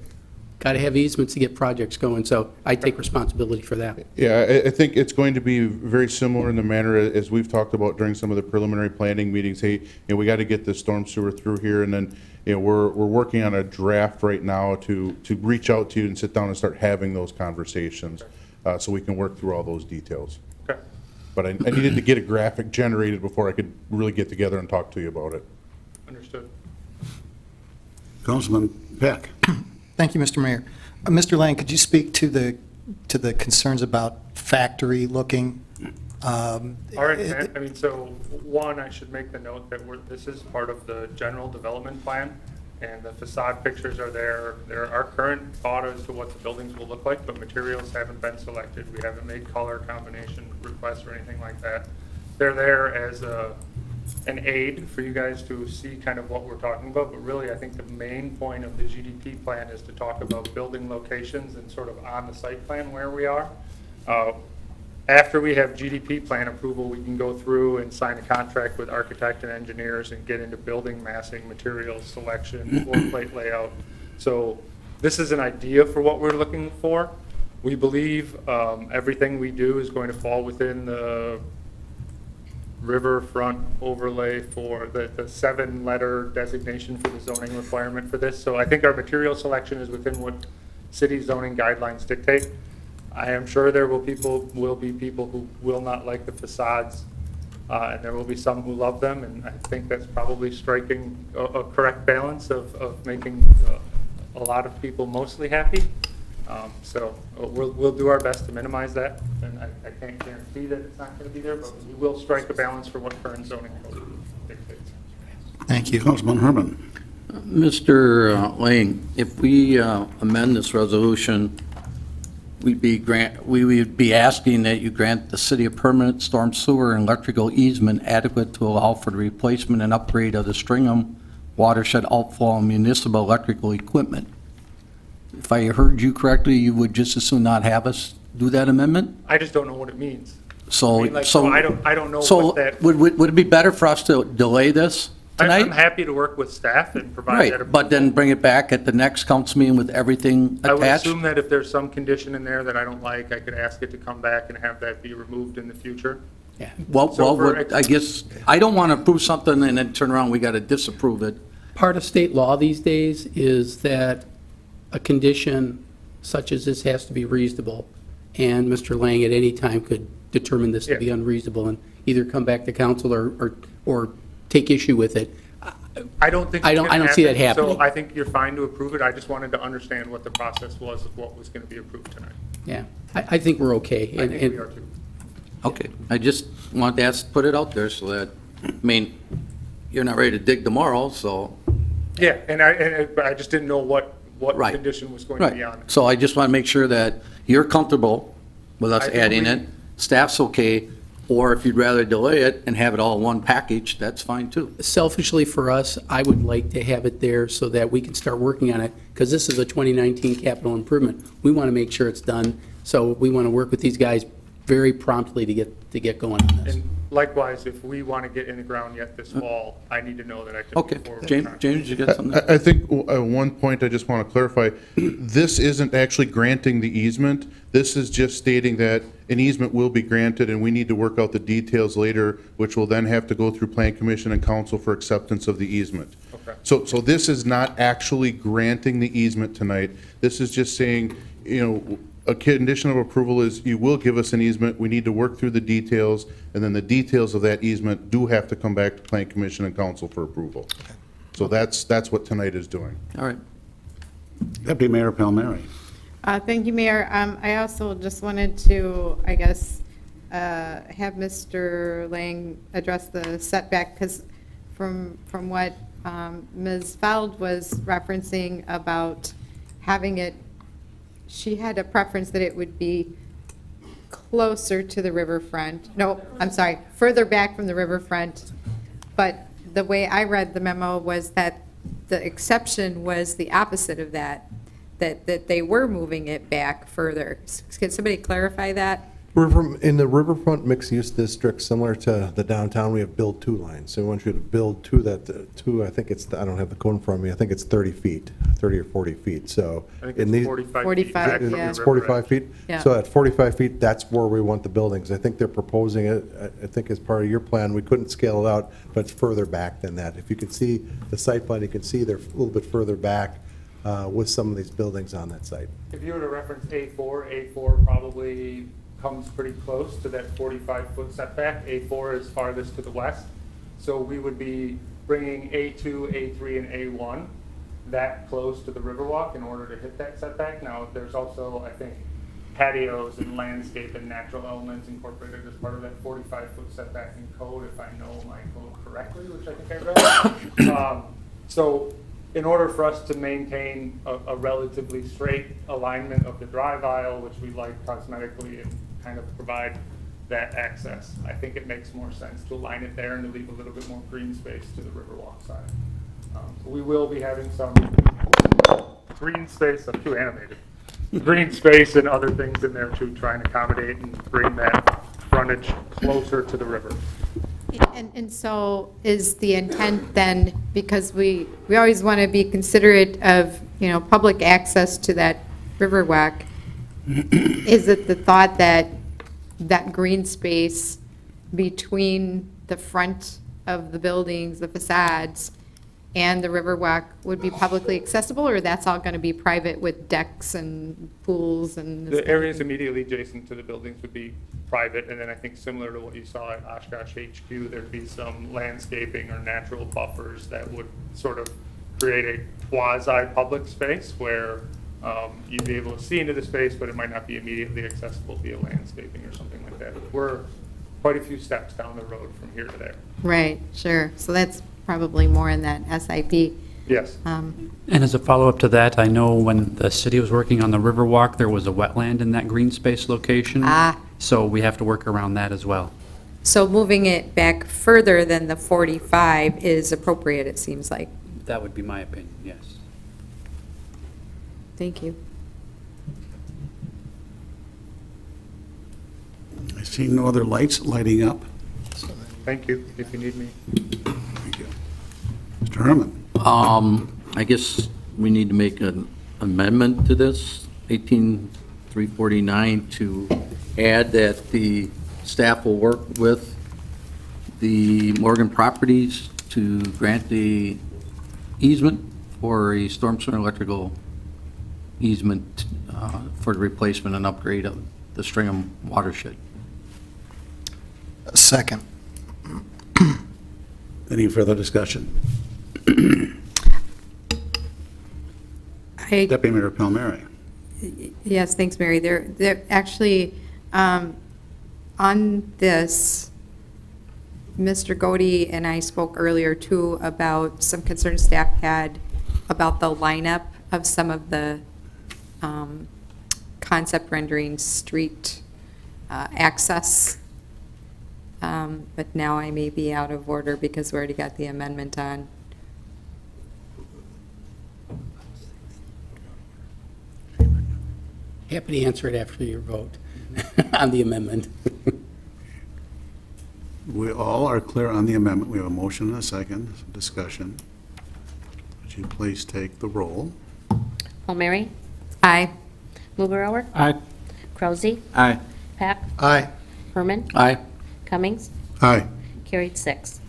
got to have easements to get projects going, so I take responsibility for that. Yeah, I think it's going to be very similar in the manner as we've talked about during some of the preliminary planning meetings. Hey, we got to get this storm sewer through here, and then, we're working on a draft right now to reach out to you and sit down and start having those conversations, so we can work through all those details. Okay. But I needed to get a graphic generated before I could really get together and talk to you about it. Understood. Councilman Peck. Thank you, Mr. Mayor. Mr. Lang, could you speak to the concerns about factory looking? All right, I mean, so one, I should make the note that this is part of the general development plan, and the facade pictures are there. There are current thought as to what the buildings will look like, but materials haven't been selected. We haven't made color combination requests or anything like that. They're there as an aid for you guys to see kind of what we're talking about, but really, I think the main point of the GDP plan is to talk about building locations and sort of on the site plan where we are. After we have GDP plan approval, we can go through and sign a contract with architect and engineers and get into building massing, materials selection, floor plate layout. So this is an idea for what we're looking for. We believe everything we do is going to fall within the riverfront overlay for the 7-letter designation for the zoning requirement for this. So I think our material selection is within what city zoning guidelines dictate. I am sure there will be people who will not like the facades, and there will be some who love them, and I think that's probably striking a correct balance of making a lot of people mostly happy. So we'll do our best to minimize that, and I can't guarantee that it's not going to be there, but we will strike a balance for what current zoning code dictates. Thank you. Councilman Herman. Mr. Lane, if we amend this resolution, we would be asking that you grant the city a permanent storm sewer and electrical easement adequate to allow for the replacement and upgrade of the Stringham watershed outfall municipal electrical equipment. If I heard you correctly, you would just as soon not have us do that amendment? I just don't know what it means. So, I mean, like, so I don't know so what that. would it be better for us to delay this tonight? I'm happy to work with staff and provide that Right, approval. but then bring it back at the next council meeting with everything I would attached? assume that if there's some condition in there that I don't like, I could ask it to come back and have that be removed in the future. Yeah. Well, So for what- I guess, I don't want to approve something and then turn around, we got to disapprove it. Part of state law these days is that a condition such as this has to be reasonable, and Mr. Lang at any time could determine this to be Yeah. unreasonable and either come back to council or take issue with it. I don't think. I it's don't- gonna I don't see that happen, happening. So I think you're fine to approve it. I just wanted to understand what the process was of what was going to be approved tonight. Yeah, I think we're okay. I And- think and- we are too. Okay, I just wanted to ask, put it out there so that, I mean, you're not ready to dig tomorrow, so. Yeah, but I just didn't know what Right. condition was going to be on Right, it. so I just want to make sure that you're comfortable with us I adding agree. it, staff's okay, or if you'd rather delay it and have it all in one package, that's fine too. Selfishly for us, I would like to have it there so that we can start working on it, because this is a 2019 capital improvement. We want to make sure it's done, so we want to work with these guys very promptly to get going on this. And likewise, if we want to get in the ground yet this fall, I need to know that I can Okay, move forward. with James, that. James, you got something? I think one point I just want to clarify, this isn't actually granting the easement. This is just stating that an easement will be granted, and we need to work out the details later, which will then have to go through Plan Commission and Council for acceptance of the easement. Okay. So this is not actually granting the easement tonight. This is just saying, a condition of approval is you will give us an easement, we need to work through the details, and then the details of that easement do have to come back to Plan Commission and Council for approval. So that's what tonight is doing. All right. Deputy Mayor Palmieri. Thank you, Mayor. I also just wanted to, I guess, have Mr. Lang address the setback, because from what Ms. Feld was referencing about having it, she had a preference that it would be closer to the riverfront. No, I'm sorry, further back from the riverfront. But the way I read the memo was that the exception was the opposite of that, that they were moving it back further. Can somebody clarify that? In the riverfront mixed-use district, similar to the downtown, we have build two lines. So we want you to build I think it's, I don't have the code in front of me, I think it's 30 feet, 30 or 40 feet, so. I think in it's these- 45 feet 45, back from the yeah. It's river 45 edge. feet? Yeah. So at 45 feet, that's where we want the buildings. I think they're proposing it, I think as part of your plan, we couldn't scale it out, but it's further back than that. If you can see the site plan, you can see they're a little bit further back with some of these buildings on that site. If you were to reference A4 probably comes pretty close to that 45-foot setback. A4 is farthest to the west. So we would be bringing A2, A3, and A1 that close to the Riverwalk in order to hit that setback. Now, there's also, I think, patios and landscape and natural elements incorporated as part of that 45-foot setback in code, if I know my code correctly, which I think I read. So in order for us to maintain a relatively straight alignment of the drive aisle, which we like cosmetically and kind of provide that access, I think it makes more sense to align it there and to leave a little bit more green space to the Riverwalk side. We will be having some green space, I'm too animated, green space and other things in there to try and accommodate and bring that frontage closer to the river. And so is the intent then, because we always want to be considerate of, public access to that Riverwalk, is it the thought that that green space between the front of the buildings, the facades, and the Riverwalk would be publicly accessible, or that's all going to be private with decks and pools and? this The kind of areas thing? immediately adjacent to the buildings would be private, and then I think similar to what you saw at Oshkosh HQ, there'd be some landscaping or natural buffers that would sort of create a quasi-public space where you'd be able to see into the space, but it might not be immediately accessible via landscaping or something like that. We're quite a few steps down the road from here to there. Right, sure. So that's probably more in that SIP. Yes. And as a follow-up to that, I know when the city was working on the Riverwalk, there was a wetland in that green space location. So we have to work around that as well. So moving it back further than the 45 is appropriate, it seems like. That would be my opinion, yes. Thank you. I see no other lights lighting up. Thank you, if you need me. Thank you. Mr. Herman? I guess we need to make an amendment to this, 18349, to add that the staff will work with the Morgan Properties to grant the easement for a storm sewer electrical easement for the replacement and upgrade of the Stringham watershed. Second. Any further discussion? Deputy Mayor Palmieri. Yes, thanks, Mary. They're actually, on this, Mr. Godey and I spoke earlier too about some concerns staff had about the lineup of some of the concept rendering street access. But now I may be out of order because we already got the amendment on. Happy to answer it after your vote on the amendment. We all are clear on the amendment. We have a motion and a second. Discussion. Would you please take the roll? Palmieri? Aye. Mugrower? Aye. Kraus? Aye. Pack? Aye. Herman? Aye. Cummings? Aye. Carried 6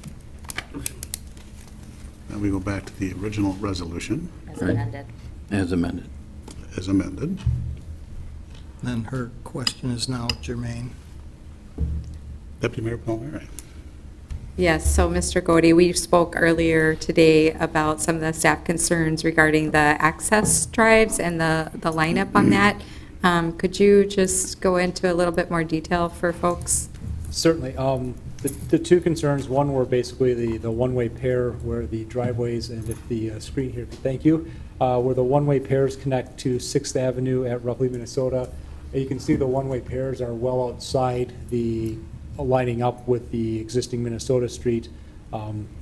Now we go back to the original resolution as Right. amended. As amended. as amended. Then her question is now germane. Deputy Mayor Palmieri. Yes, so Mr. Godey, we spoke earlier today about some of the staff concerns regarding the access drives and the lineup on that. Could you just go into a little bit more detail for folks? Certainly. The two concerns, one were basically the one-way pair where the driveways, and if the screen here, thank you, where the one-way pairs connect to 6th Avenue at Roughly, Minnesota. You can see the one-way pairs are well outside the lining up with the existing Minnesota Street.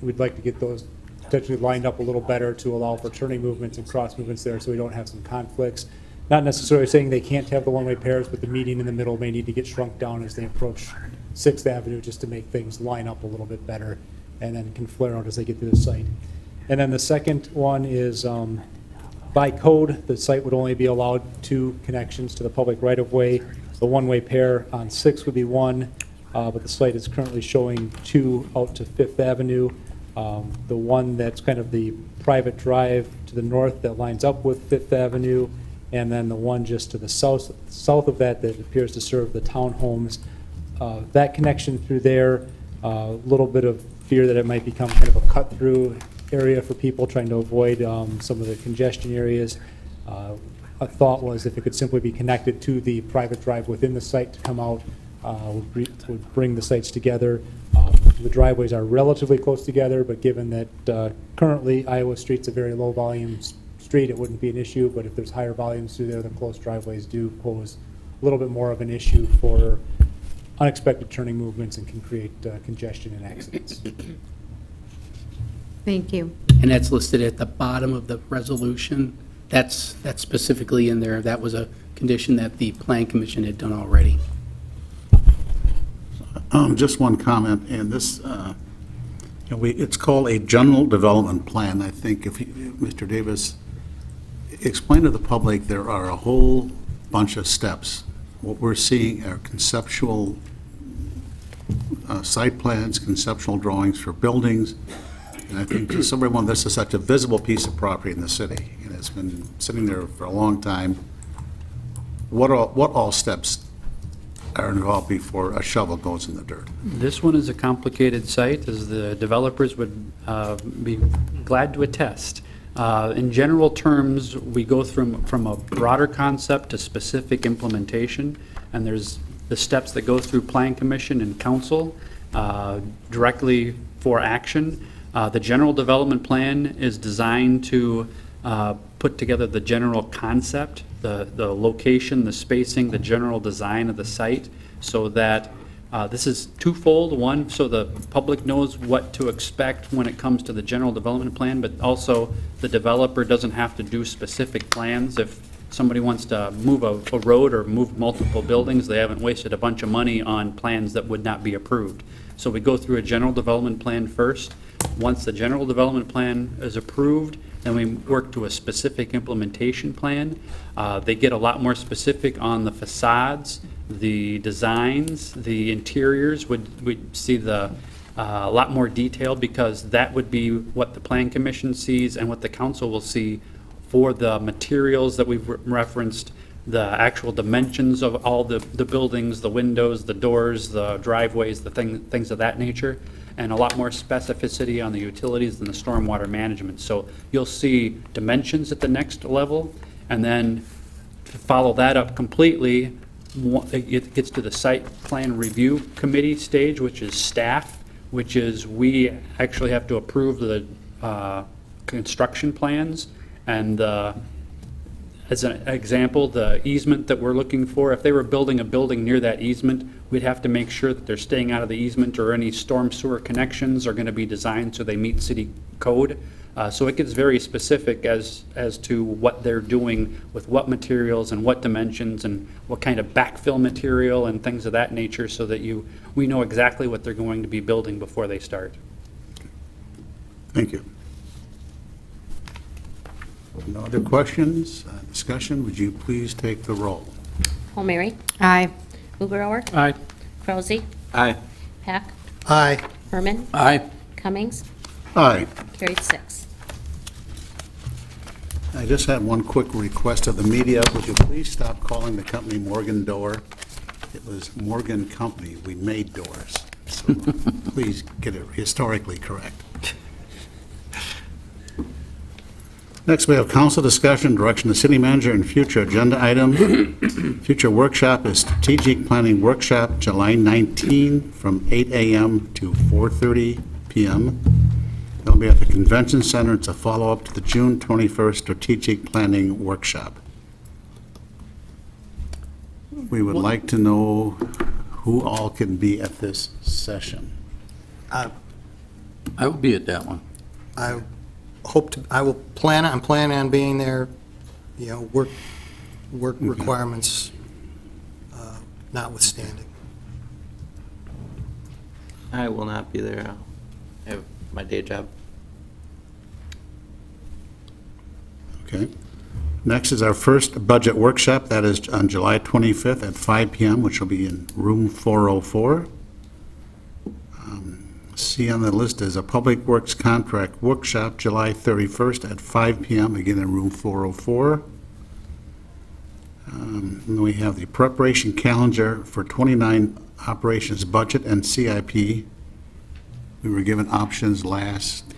We'd like to get those potentially lined up a little better to allow for turning movements and cross movements there so we don't have some conflicts. Not necessarily saying they can't have the one-way pairs, but the median in the middle may need to get shrunk down as they approach 6th Avenue just to make things line up a little bit better and then can flare out as they get through the site. And then the second one is by code, the site would only be allowed 2 connections to the public right-of-way. The one-way pair on 6 would be 1, but the site is currently showing 2 out to 5th Avenue. The one that's kind of the private drive to the north that lines up with 5th Avenue, and then the one just to the south of that that appears to serve the townhomes. That connection through there, a little bit of fear that it might become kind of a cut-through area for people trying to avoid some of the congestion areas. A thought was if it could simply be connected to the private drive within the site to come out, would bring the sites together. The driveways are relatively close together, but given that currently Iowa Street's a very low volume street, it wouldn't be an issue, but if there's higher volumes through there, the close driveways do pose a little bit more of an issue for unexpected turning movements and can create congestion and accidents. Thank you. And that's listed at the bottom of the resolution. That's specifically in there. That was a condition that the Plan Commission had done already. Just one comment, and this, it's called a general development plan. I think if Mr. Davis, explain to the public, there are a whole bunch of steps. What we're seeing are conceptual site plans, conceptual drawings for buildings, and I think just everyone, this is such a visible piece of property in the city, and it's been sitting there for a long time. What all steps are involved before a shovel goes in the dirt? This one is a complicated site, as the developers would be glad to attest. In general terms, we go from a broader concept to specific implementation, and there's the steps that go through Plan Commission and Council directly for action. The general development plan is designed to put together the general concept, the location, the spacing, the general design of the site, so that this is twofold. One, so the public knows what to expect when it comes to the general development plan, but also the developer doesn't have to do specific plans. If somebody wants to move a road or move multiple buildings, they haven't wasted a bunch of money on plans that would not be approved. So we go through a general development plan first. Once the general development plan is approved, then we work to a specific implementation plan. They get a lot more specific on the facades, the designs, the interiors would see a lot more detail, because that would be what the Plan Commission sees and what the council will see for the materials that we've referenced, the actual dimensions of all the buildings, the windows, the doors, the driveways, the things of that nature, and a lot more specificity on the utilities and the stormwater management. So you'll see dimensions at the next level, and then to follow that up completely, it gets to the site plan review committee stage, which is staff, which is we actually have to approve the construction plans, and as an example, the easement that we're looking for, if they were building a building near that easement, we'd have to make sure that they're staying out of the easement, or any storm sewer connections are going to be designed so they meet city code. So it gets very specific as to what they're doing with what materials and what dimensions and what kind of backfill material and things of that nature, so that we know exactly what they're going to be building before they start. Thank you. No other questions, discussion? Would you please take the roll? Palmieri, Aye. Mugrower, Aye. Kraus, Aye. Heck, Aye. Herman, Aye. Cummings, Aye. carried 6. I just had one quick request of the media. Would you please stop calling the company Morgan Door? It was Morgan Company. We made doors. So please get it historically correct. Next, we have council discussion, direction of the city manager, and future agenda item. Future workshop is strategic planning workshop, July 19, from 8 a.m. to 4:30 p.m. It'll be at the Convention Center. It's a follow-up to the June 21st strategic planning workshop. We would like to know who all can be at this session. I will be at that one. I will plan, I'm planning on being there, work requirements notwithstanding. I will not be there. I have my day job. Okay. Next is our first budget workshop. That is on July 25th at 5 p.m., which will be in room 404. C on the list is a Public Works Contract Workshop, July 31st at 5 p.m., again in room 404. And then we have the preparation calendar for 29 operations budget and CIP. We were given options last.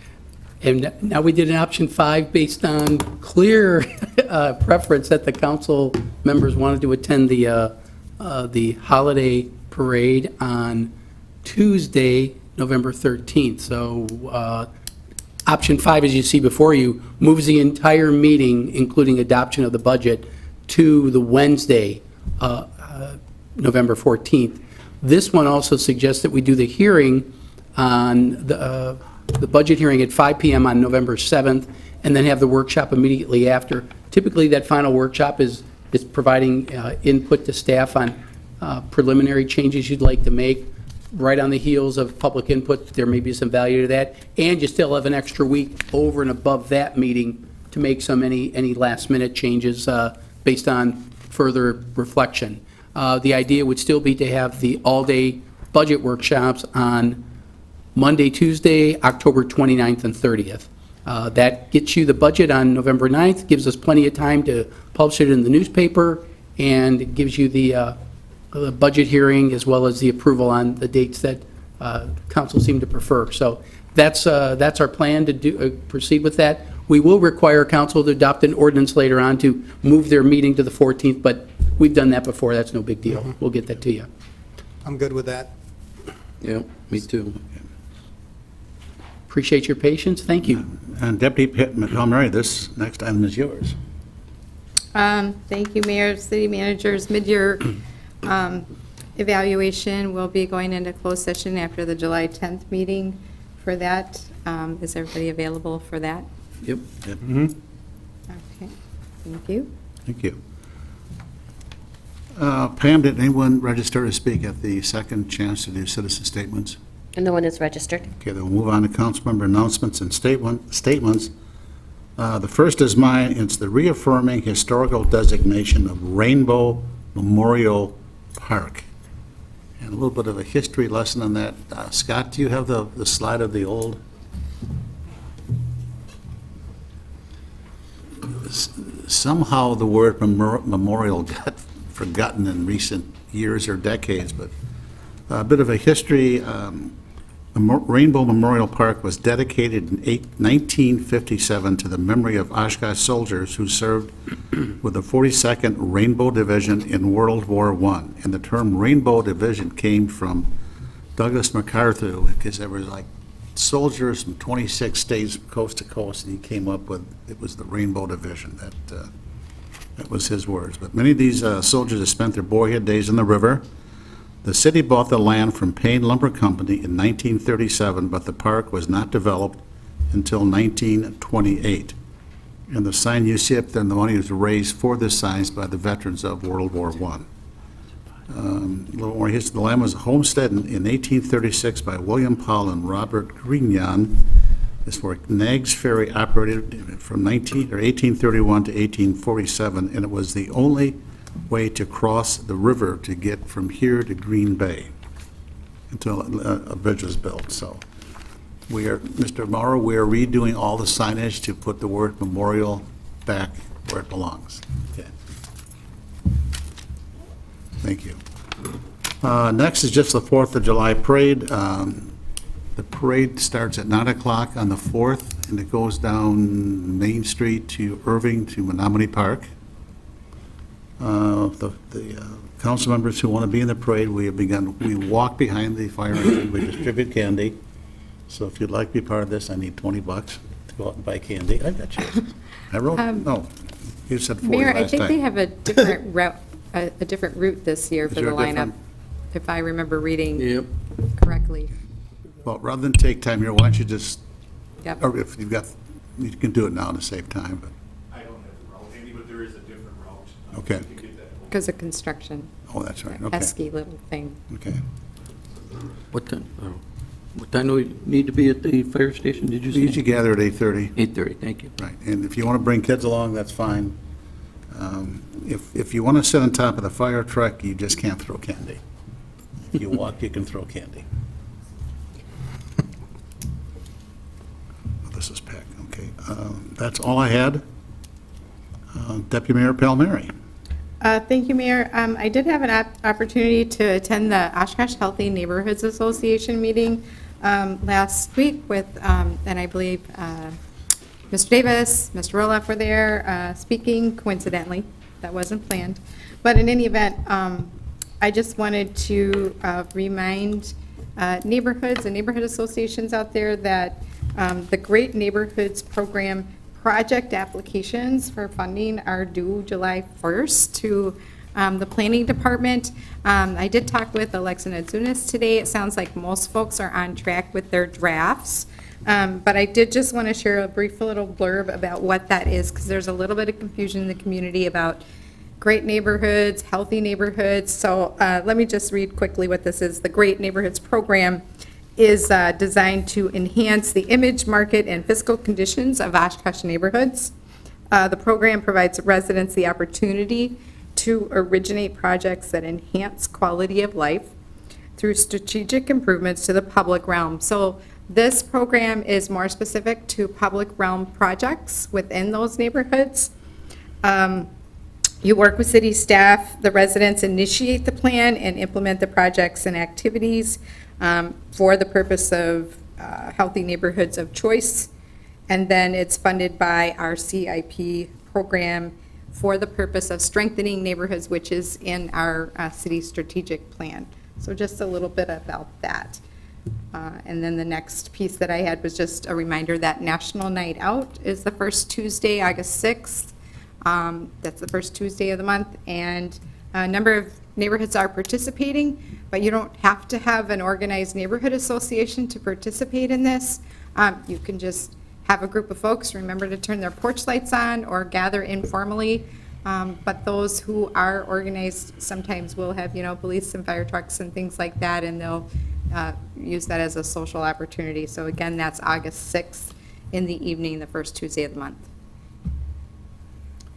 And now we did an option 5 based on clear preference that the council members wanted to attend the holiday parade on Tuesday, November 13th. So option 5, as you see before you, moves the entire meeting, including adoption of the budget, to the Wednesday, November 14th. This one also suggests that we do the hearing on the budget hearing at 5 p.m. on November 7th, and then have the workshop immediately after. Typically, that final workshop is providing input to staff on preliminary changes you'd like to make. Right on the heels of public input, there may be some value to that, and you still have an extra week over and above that meeting to make any last-minute changes based on further reflection. The idea would still be to have the all-day budget workshops on Monday, Tuesday, October 29th and 30th. That gets you the budget on November 9th, gives us plenty of time to publish it in the newspaper, and gives you the budget hearing as well as the approval on the dates that council seem to prefer. So that's our plan to proceed with that. We will require council to adopt an ordinance later on to move their meeting to the 14th, but we've done that before. That's no big deal. We'll get that to you. I'm good with that. Yeah, me too. Appreciate your patience. Thank you. And Deputy Palmieri, this next item is yours. Thank you, Mayor, City Managers. Mid-year evaluation will be going into closed session after the July 10th meeting for that. Is everybody available for that? Yep. Okay, thank you. Thank you. Pam, did anyone register to speak at the second chance to do citizen statements? And no one is registered. Okay, then we'll move on to council member announcements and statements. The first is mine. It's the reaffirming historical designation of Rainbow Memorial Park. And a little bit of a history lesson on that. Scott, do you have the slide of the old? Somehow the word memorial got forgotten in recent years or decades, but a bit of a history. Rainbow Memorial Park was dedicated in 1957 to the memory of Oshkosh soldiers who served with the 42nd Rainbow Division in World War I. And the term Rainbow Division came from Douglas MacArthur, because there was like soldiers from 26 states, coast to coast, and he came up with, it was the Rainbow Division. That was his words. But many of these soldiers have spent their boyhood days in the river. The city bought the land from Payne Lumber Company in 1937, but the park was not developed until 1928. And the sign you see up there, the money was raised for the signs by the veterans of World War I. A little more history. The land was homestead in 1836 by William Powell and Robert Grignon. This where Nags Ferry operated from 1831 to 1847, and it was the only way to cross the river to get from here to Green Bay until a bridge was built. So we are, Mr. Morrow, we are redoing all the signage to put the word memorial back where it belongs. Okay. Thank you. Next is just the 4th of July parade. The parade starts at 9 o'clock on the 4th, and it goes down Main Street to Irving to Menominee Park. The council members who want to be in the parade, we walk behind the fire engine, we distribute candy. So if you'd like to be part of this, I need $20 to go out and buy candy. I got you. I wrote, no, you said 40 Mayor, last time. I think they have a different route, a different route this year for Is the there a lineup, different- if I remember reading Yep. correctly. Well, rather than take time here, why don't you just, Yep. or if you've got, you can do it now to save time, but, I don't have the route, Andy, but there is a different route. okay. Because of construction. Oh, that's right, That okay. pesky little thing. Okay. What time do we need to be at the fire station, did you We say? usually gather at 8:30. 8:30, thank you. Right, and if you want to bring kids along, that's fine. If you want to sit on top of the fire truck, you just can't throw candy. If you walk, you can throw candy. Oh, this is packed, okay. That's all I had. Deputy Mayor Palmieri. Thank you, Mayor. I did have an opportunity to attend the Oshkosh Healthy Neighborhoods Association meeting last week with, and I believe Mr. Davis, Mr. Roloff were there speaking, coincidentally. That wasn't planned. But in any event, I just wanted to remind neighborhoods and neighborhood associations out there that the Great Neighborhoods Program project applications for funding are due July 1st to the planning department. I did talk with Alexa Nadzunas today. It sounds like most folks are on track with their drafts. But I did just want to share a brief little blurb about what that is, because there's a little bit of confusion in the community about great neighborhoods, healthy neighborhoods. So let me just read quickly what this is. The Great Neighborhoods Program is designed to enhance the image, market, and fiscal conditions of Oshkosh neighborhoods. The program provides residents the opportunity to originate projects that enhance quality of life through strategic improvements to the public realm. So this program is more specific to public realm projects within those neighborhoods. You work with city staff, the residents initiate the plan and implement the projects and activities for the purpose of healthy neighborhoods of choice. And then it's funded by our CIP program for the purpose of strengthening neighborhoods, which is in our city strategic plan. So just a little bit about that. And then the next piece that I had was just a reminder that National Night Out is the first Tuesday, August 6th. That's the first Tuesday of the month, and a number of neighborhoods are participating, but you don't have to have an organized neighborhood association to participate in this. You can just have a group of folks remember to turn their porch lights on or gather informally But those who are organized sometimes will have, police and fire trucks and things like that, and they'll use that as a social opportunity. So again, that's August 6th in the evening, the first Tuesday of the month.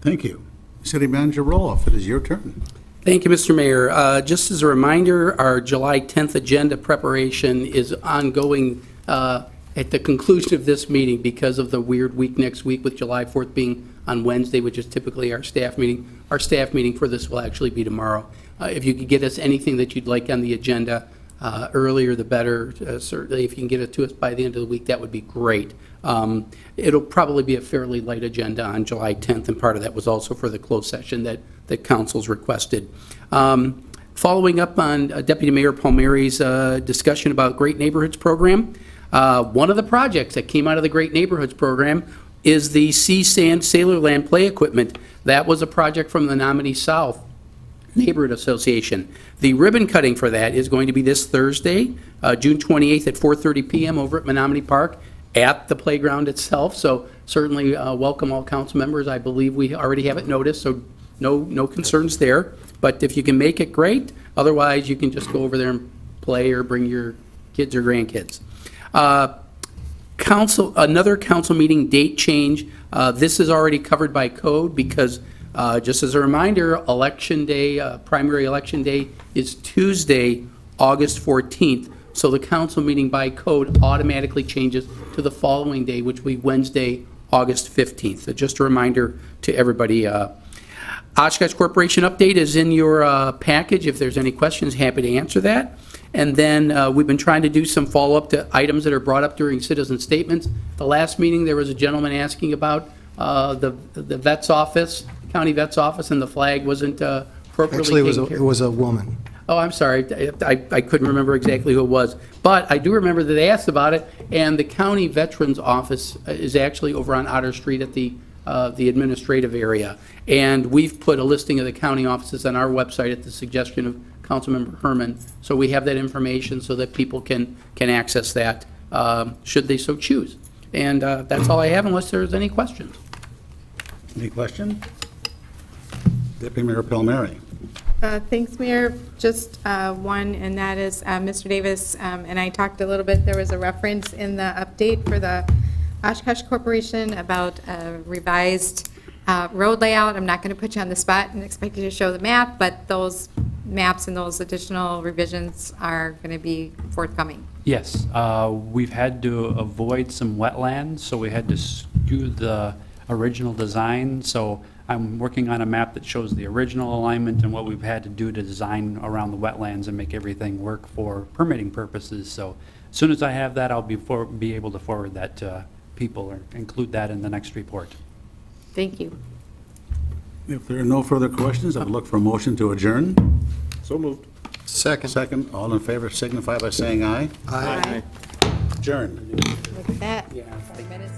Thank you. City Manager Roloff, it is your turn. Thank you, Mr. Mayor. Just as a reminder, our July 10th agenda preparation is ongoing at the conclusion of this meeting because of the weird week next week with July 4th being on Wednesday, which is typically our staff meeting. Our staff meeting for this will actually be tomorrow. If you could get us anything that you'd like on the agenda, earlier the better. Certainly, if you can get it to us by the end of the week, that would be great. It'll probably be a fairly light agenda on July 10th, and part of that was also for the closed session that council's requested. Following up on Deputy Mayor Palmieri's discussion about Great Neighborhoods Program, one of the projects that came out of the Great Neighborhoods Program is the Sea-Sand Sailorland play equipment. That was a project from the Nominee South Neighborhood Association. The ribbon cutting for that is going to be this Thursday, June 28th at 4:30 p.m. over at Menominee Park at the playground itself. So certainly welcome all council members. I believe we already have it noticed, so no concerns there. But if you can make it, great. Otherwise, you can just go over there and play or bring your kids or grandkids. Another council meeting date change. This is already covered by code because just as a reminder, election day, primary election day is Tuesday, August 14th. So the council meeting by code automatically changes to the following day, which will be Wednesday, August 15th. So just a reminder to everybody. Oshkosh Corporation update is in your package. If there's any questions, happy to answer that. And then we've been trying to do some follow-up to items that are brought up during citizen statements. The last meeting, there was a gentleman asking about the vet's office, county vet's office, and the flag wasn't appropriately Actually, taken care it of. was a woman. Oh, I'm sorry. I couldn't remember exactly who it was. But I do remember that they asked about it, and the county veterans office is actually over on Otter Street at the administrative area. And we've put a listing of the county offices on our website at the suggestion of Councilmember Herman. So we have that information so that people can access that should they so choose. And that's all I have unless there's any questions. Any question? Deputy Mayor Palmieri. Thanks, Mayor. Just one, and that is Mr. Davis and I talked a little bit. There was a reference in the update for the Oshkosh Corporation about a revised road layout. I'm not going to put you on the spot and expect you to show the map, but those maps and those additional revisions are going to be forthcoming. Yes, we've had to avoid some wetlands, so we had to skew the original design. So I'm working on a map that shows the original alignment and what we've had to do to design around the wetlands and make everything work for permitting purposes. So as soon as I have that, I'll be able to forward that to people or include that in the next report. Thank you. If there are no further questions, I would look for a motion to adjourn. So moved. Second. Second, all in favor signify by saying aye. Aye. Adjourn. Look at that. 40 minutes.